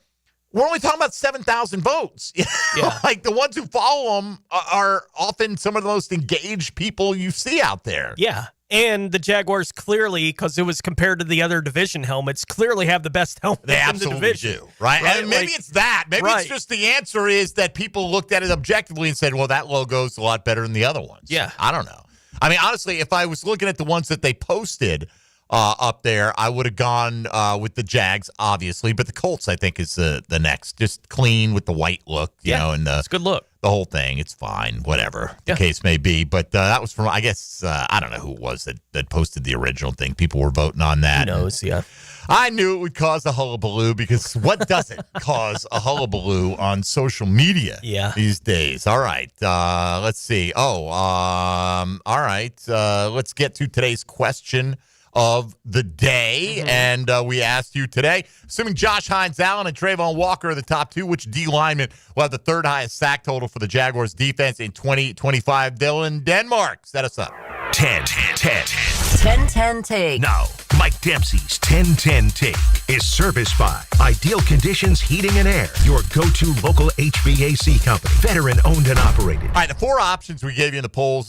we're only talking about 7,000 votes. Yeah. Like the ones who follow him are often some of the most engaged people you see out there. Yeah. And the Jaguars clearly, because it was compared to the other division helmets, clearly have the best helmet They in the absolutely division. do, right? And maybe it's that. Maybe it's just the answer is that people looked at it objectively and said, well, that logo's a lot better than the other ones. Yeah. I don't know. I mean, honestly, if I was looking at the ones that they posted up there, I would have gone with the Jags, obviously. But the Colts, I think, is the next. Just clean with the white look, you know, and it's a good look. The whole thing, it's fine, whatever the case may be. But that was from, I guess, I don't know who it was that posted the original thing. People were voting on that. Who knows, yeah. I knew it would cause a hullabaloo because what doesn't cause a hullabaloo on social media these days? All right. Let's see. All right. Let's get to today's question of the day. And we asked you today, assuming Josh Hines Allen and Trayvon Walker are the top two, which D lineman will have the third highest sack total for the Jaguars defense in 2025? Dylan Denmark, set us up. 10-10 take. Now, Mike Dempsey's 10-10 take is serviced by Ideal Conditions Heating and Air, your go-to local HVAC company, veteran owned and operated. All right, the four options we gave you in the poll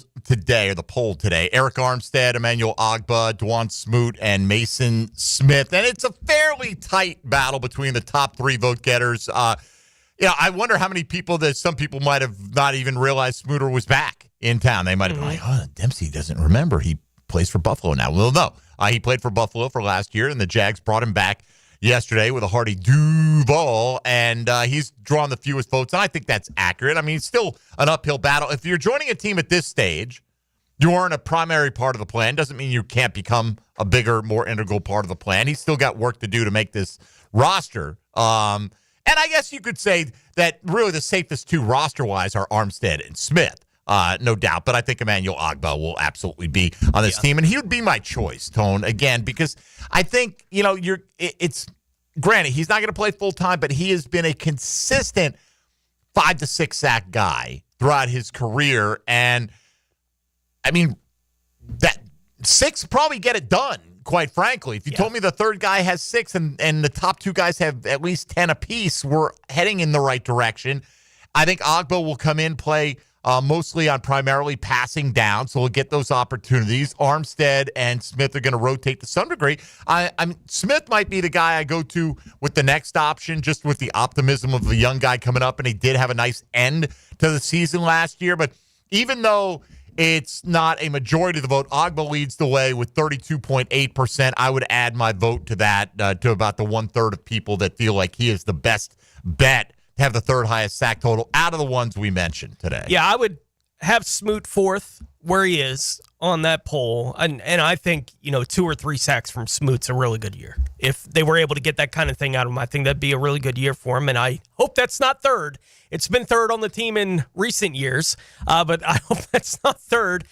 today, Eric Armstead, Emmanuel Ogbah, Dwan Smoot, and Mason Smith. And it's a fairly tight battle between the top three vote getters. I wonder how many people some people might have not even realized Smooter was back in town. They might have been like, Dempsey doesn't remember. He plays for Buffalo now. Well, no. He played for Buffalo for last year, and the Jags brought him back yesterday with a hearty Duval, and he's drawn the fewest votes, and I think that's accurate. I mean, it's still an uphill battle. If you're joining a team at this stage, you aren't a primary part of the plan. Doesn't mean you can't become a bigger, more integral part of the plan. He's still got work to do to make this roster. And I guess you could say that really the safest two roster-wise are Armstead and Smith. No doubt, but I think Emmanuel Ogbah will absolutely be on this team, and he would be my choice, Tone, again, because I think, it's granted, he's not going to play full-time, but he has been a consistent 5 to 6 sack guy throughout his career, and I mean, that 6 probably get it done, quite frankly. If you told me the third guy has 6 and the top two guys have at least 10 apiece, we're heading in the right direction. I think Ogbah will come in, play mostly on primarily passing down, so we'll get those opportunities. Armstead and Smith are going to rotate to some degree. Smith might be the guy I go to with the next option, just with the optimism of the young guy coming up, and he did have a nice end to the season last year. But even though it's not a majority of the vote, Ogbah leads the way with 32.8%. I would add my vote to that, to about the 1/3 of people that feel like he is the best bet to have the third highest sack total out of the ones we mentioned today. Yeah, I would have Smoot fourth where he is on that poll. And I think, 2 or 3 sacks from Smoot's a really good year. If they were able to get that kind of thing out of him, I think that'd be a really good year for him. And I hope that's not third. It's been third on the team in recent years, but I hope that's not third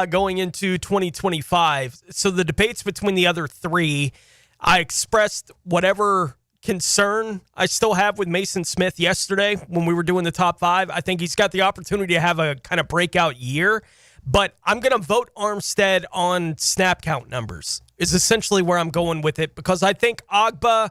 going into 2025. So the debates between the other three, I expressed whatever concern I still have with Mason Smith yesterday when we were doing the top 5. I think he's got the opportunity to have a kind of breakout year, but I'm going to vote Armstead on snap count numbers is essentially where I'm going with it, because I think Ogbah,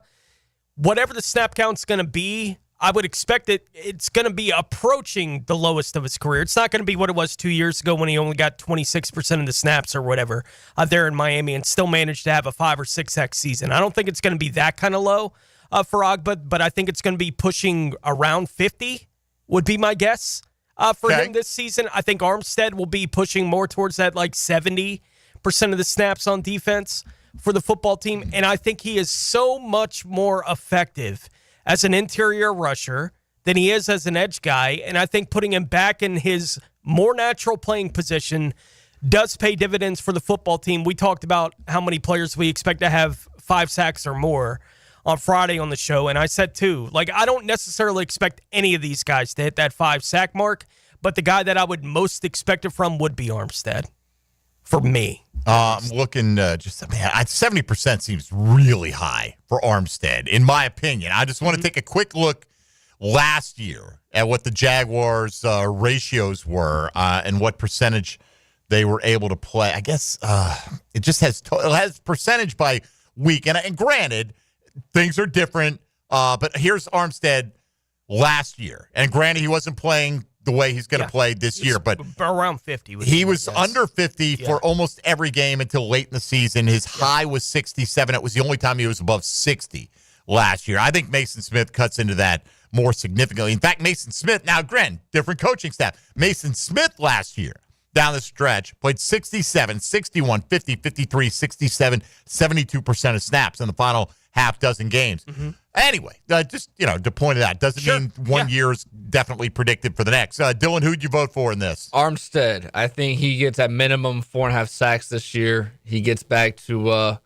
whatever the snap count's going to be, I would expect it's going to be approaching the lowest of his career. It's not going to be what it was 2 years ago when he only got 26% of the snaps or whatever there in Miami and still managed to have a 5 or 6X season. I don't think it's going to be that kind of low for Ogbah, but I think it's going to be pushing around 50 would be my guess for him this season. I think Armstead will be pushing more towards that 70% of the snaps on defense for the football team, and I think he is so much more effective as an interior rusher than he is as an edge guy, and I think putting him back in his more natural playing position does pay dividends for the football team. We talked about how many players we expect to have 5 sacks or more on Friday on the show, and I said too, I don't necessarily expect any of these guys to hit that 5 sack mark, but the guy that I would most expect it from would be Armstead for me. I'm looking 70% seems really high for Armstead, in my opinion. I just want to take a quick look last year at what the Jaguars' ratios were and what percentage they were able to play. I guess it just has percentage by week. And granted, things are different, but here's Armstead last year. And granted, he wasn't playing the way he's going to play this year, but around 50. He was under 50 for almost every game until late in the season. His high was 67. It was the only time he was above 60 last year. I think Mason Smith cuts into that more significantly. In fact, Mason Smith, now granted, different coaching staff. Mason Smith last year, down the stretch, played 67, 61, 50, 53, 67, 72% of snaps in the final half dozen games. Anyway, just, to point it out, doesn't mean 1 year is definitely predicted for the next. Dylan, who'd you vote for in this? Armstead. I think he gets at minimum 4.5 sacks this year. He gets back to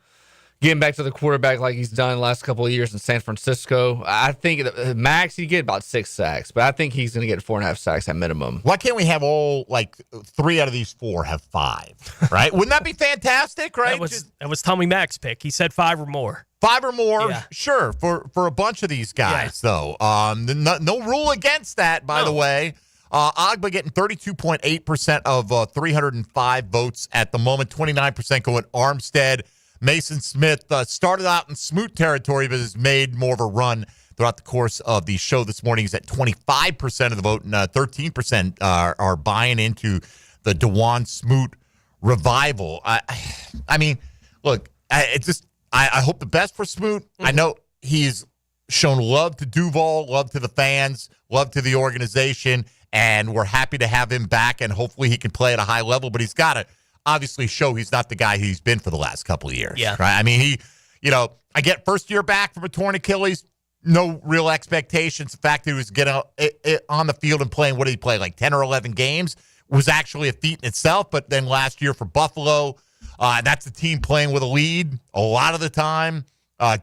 getting back to the quarterback like he's done the last couple of years in San Francisco. I think max he get about 6 sacks, but I think he's going to get 4.5 sacks at minimum. Why can't we have all 3 out of these 4 have 5? Right? Wouldn't that be fantastic? Right? That was Tommy Mack's pick. He said 5 or more. 5 or more, sure. For a bunch of these guys, though, no rule against that. By the way, Agba getting 32.8% of 305 votes at the moment. 29% going Armstead. Mason Smith started out in Smoot territory, but has made more of a run throughout the course of the show this morning. He's at 25% of the vote, and 13% are buying into the Dwan Smoot revival. I mean, look, I hope the best for Smoot. I know he's shown love to Duval, love to the fans, love to the organization, and we're happy to have him back, and hopefully he can play at a high level, but he's got to obviously show he's not the guy he's been for the last couple of years. Yeah. Right? I mean, I get first year back from a torn Achilles, no real expectations. The fact that he was getting on the field and playing, what did he play, 10 or 11 games, was actually a feat in itself. But then last year for Buffalo, that's a team playing with a lead a lot of the time.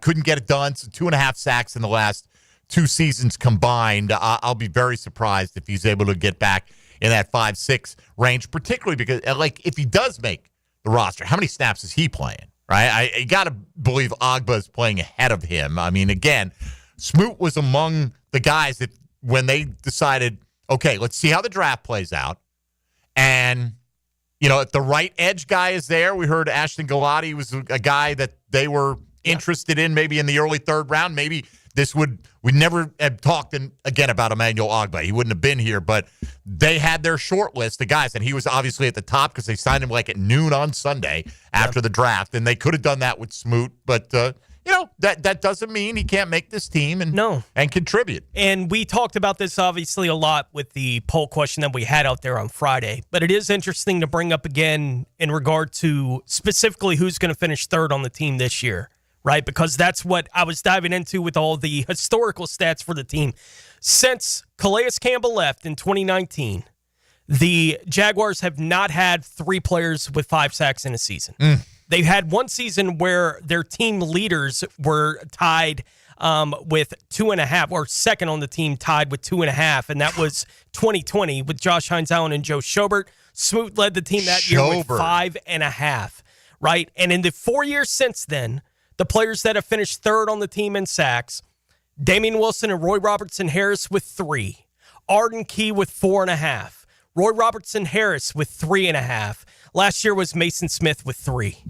Couldn't get it done. So 2.5 sacks in the last 2 seasons combined. I'll be very surprised if he's able to get back in that 5-6 range, particularly because, if he does make the roster, how many snaps is he playing, right? I got to believe Agba is playing ahead of him. I mean, again, Smoot was among the guys that when they decided, okay, let's see how the draft plays out. And, if the right edge guy is there, we heard Ashton Galati was a guy that they were interested in maybe in the early 3rd round. Maybe we never have talked again about Emmanuel Agba. He wouldn't have been here, but they had their short list of guys, and he was obviously at the top because they signed him at noon on Sunday after the draft, and they could have done that with Smoot, but that doesn't mean he can't make this team and contribute. And we talked about this obviously a lot with the poll question that we had out there on Friday, but it is interesting to bring up again in regard to specifically who's going to finish 3rd on the team this year. Right, because that's what I was diving into with all the historical stats for the team. Since Calais Campbell left in 2019, the Jaguars have not had 3 players with 5 sacks in a season. They've had one season where their team leaders were tied with 2.5, or second on the team tied with 2.5, and that was 2020 with Josh Hines Allen and Joe Schobert. Smoot led the team that year with 5.5, right? And in the 4 years since then, the players that have finished 3rd on the team in sacks, Damian Wilson and Roy Robertson Harris with 3. Arden Key with 4.5. Roy Robertson Harris with 3.5. Last year was Mason Smith with 3.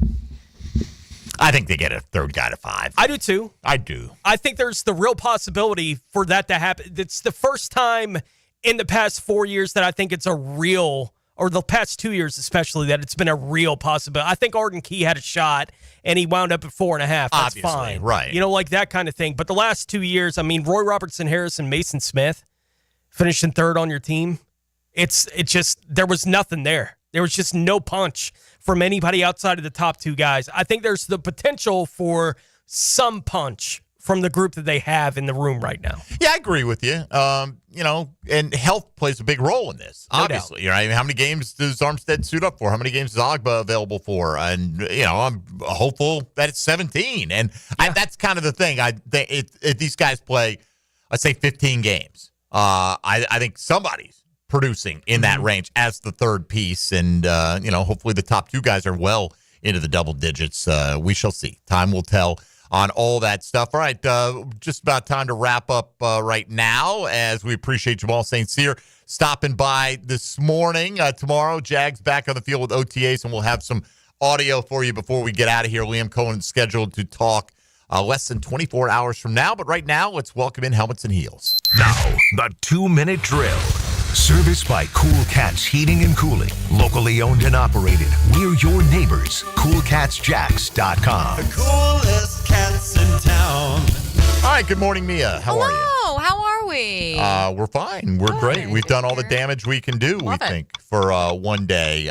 I think they get a 3rd guy to 5. I do too. I do. I think there's the real possibility for that to happen. It's the first time in the past 4 years that I think it's a real, or the past 2 years especially, that it's been a real possibility. I think Arden Key had a shot, and he wound up at 4.5. That's obviously fine. Right. That kind of thing. But the last 2 years, I mean, Roy Robertson Harris and Mason Smith finishing 3rd on your team, it just, there was nothing there. There was just no punch from anybody outside of the top 2 guys. I think there's the potential for some punch from the group that they have in the room right now. Yeah, I agree with you. And health plays a big role in this, obviously. No doubt. Right? How many games does Armstead suit up for? How many games is Agba available for? And, I'm hopeful that it's 17. And that's kind of the thing. If these guys play, let's say, 15 games, I think somebody's producing in that range as the 3rd piece. And, hopefully the top 2 guys are well into the double digits. We shall see. Time will tell on all that stuff. All right, just about time to wrap up right now, as we appreciate Jamal St. stopping by this morning. Tomorrow, Jags back on the field with OTAs, and we'll have some audio for you before we get out of here. Liam Cohen's scheduled to talk less than 24 hours from now. But right now, let's welcome in Helmets and Heels. Now, the 2-minute drill. Serviced by Cool Cats Heating and Cooling. Locally owned and operated. We're your neighbors. CoolCatsJacks.com. The coolest cats in town. All right, good morning, Mia. How are you? Hello, how are we? We're fine. We're great. We've done all the damage we can do, we think, for one day.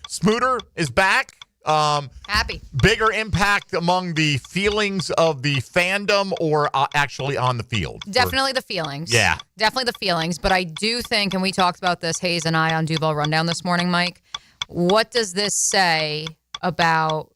Smooter is back. Happy. Bigger impact among the feelings of the fandom or actually on the field? Definitely the feelings. Yeah. Definitely the feelings. But I do think, and we talked about this, Hayes and I, on Duval Rundown this morning, Mike, what does this say about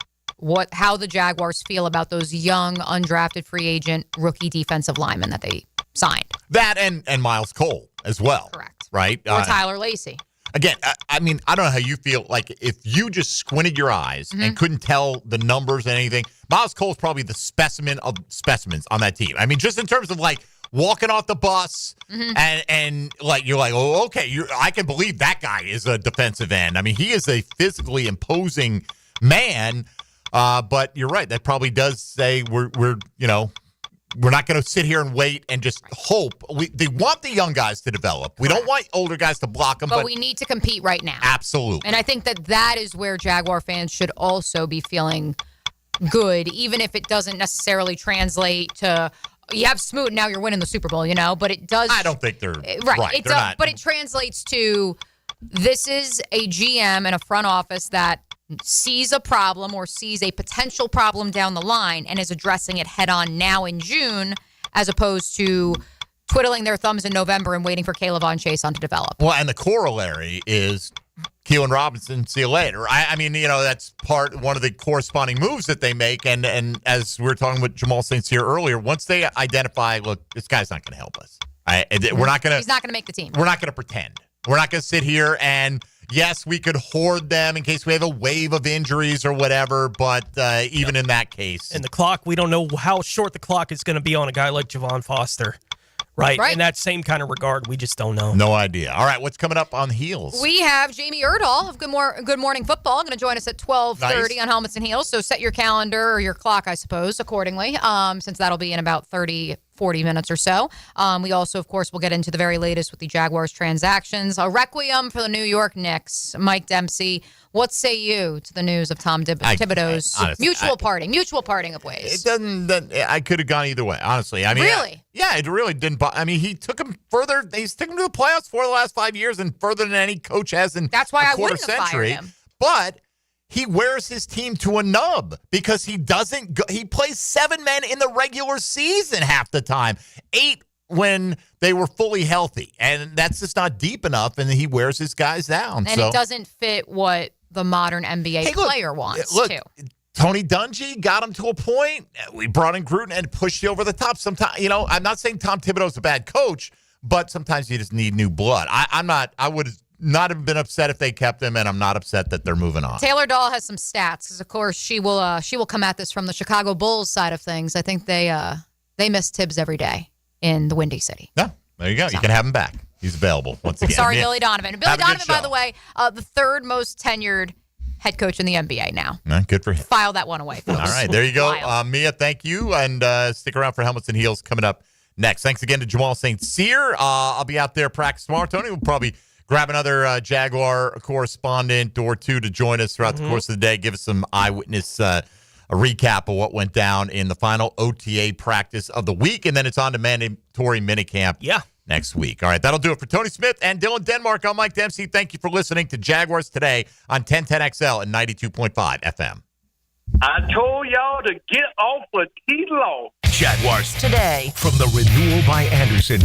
how the Jaguars feel about those young, undrafted free agent rookie defensive linemen that they signed? That and Miles Cole as well. Correct. Right? Or Tyler Lacey. Again, I mean, I don't know how you feel. Like, if you just squinted your eyes and couldn't tell the numbers and anything, Miles Cole's probably the specimen of specimens on that team. I mean, just in terms of, like, walking off the bus and like, you're like, oh, okay, I can believe that guy is a defensive end. I mean, he is a physically imposing man, but you're right. That probably does say we're not going to sit here and wait and just hope. They want the young guys to develop. We don't want older guys to block them. But we need to compete right now. Absolutely. And I think that is where Jaguar fans should also be feeling good, even if it doesn't necessarily translate to you have Smoot, now you're winning the Super Bowl, but it does. I don't think they're right. It does, but it translates to this is a GM and a front office that sees a problem or sees a potential problem down the line and is addressing it head on now in June, as opposed to twiddling their thumbs in November and waiting for Caleb on Chason to develop. Well, and the corollary is Keelan Robinson, see you later. I mean, that's one of the corresponding moves that they make. And as we were talking with Jamal St here earlier, once they identify, look, this guy's not going to help us. We're not going to. He's not going to make the team. We're not going to pretend. We're not going to sit here and, yes, we could hoard them in case we have a wave of injuries or whatever, but even in that case. And the clock, we don't know how short the clock is going to be on a guy like Javon Foster, right? In that same kind of regard, we just don't know. No idea. All right, what's coming up on Heels? We have Jamie Erdahl of Good Morning Football going to join us at 12:30 on Helmets and Heels, so set your calendar or your clock, I suppose, accordingly, since that'll be in about 40 minutes or so. We also, of course, will get into the very latest with the Jaguars transactions. A requiem for the New York Knicks. Mike Dempsey, what say you to the news of Tom Thibodeau's honestly, mutual parting of ways? It doesn't. I could have gone either way, honestly. I mean, really? Yeah, it really didn't. I mean, he took him further. He's taken him to the playoffs for the last 5 years and further than any coach has in That's why a I quarter wouldn't have century. fired him. But he wears his team to a nub because he doesn't go, he plays 7 men in the regular season half the time, 8 when they were fully healthy. And that's just not deep enough, and he wears his guys down. And it doesn't fit what the modern NBA player wants, too. Tony Dungy got him to a point. We brought in Gruden and pushed you over the top. Sometimes, I'm not saying Tom Thibodeau's a bad coach, but sometimes you just need new blood. I would not have been upset if they kept him, and I'm not upset that they're moving on. Taylor Dahl has some stats because, of course, she will come at this from the Chicago Bulls side of things. I think they miss Tibbs every day in the Windy City. Yeah, there you go. So. You can have him back. He's available once again. Sorry, Billy Donovan. Billy Donovan, by the way, the 3rd most tenured head coach in the NBA now. Good for him. File that one away, folks. All right, there you go. Mia, thank you, and stick around for Helmets and Heels coming up next. Thanks again to Jamal St. I'll be out there practice tomorrow. Tony will probably grab another Jaguar correspondent or two to join us throughout the course of the day, give us some eyewitness a recap of what went down in the final OTA practice of the week, and then it's on to mandatory minicamp next week. All right, that'll do it for Tony Smith and Dylan Denmark. I'm Mike Dempsey. Thank you for listening to Jaguars Today on 1010XL and 92.5 FM. I told y'all to get off the kilo. Jaguars Today. From the Renewal by Anderson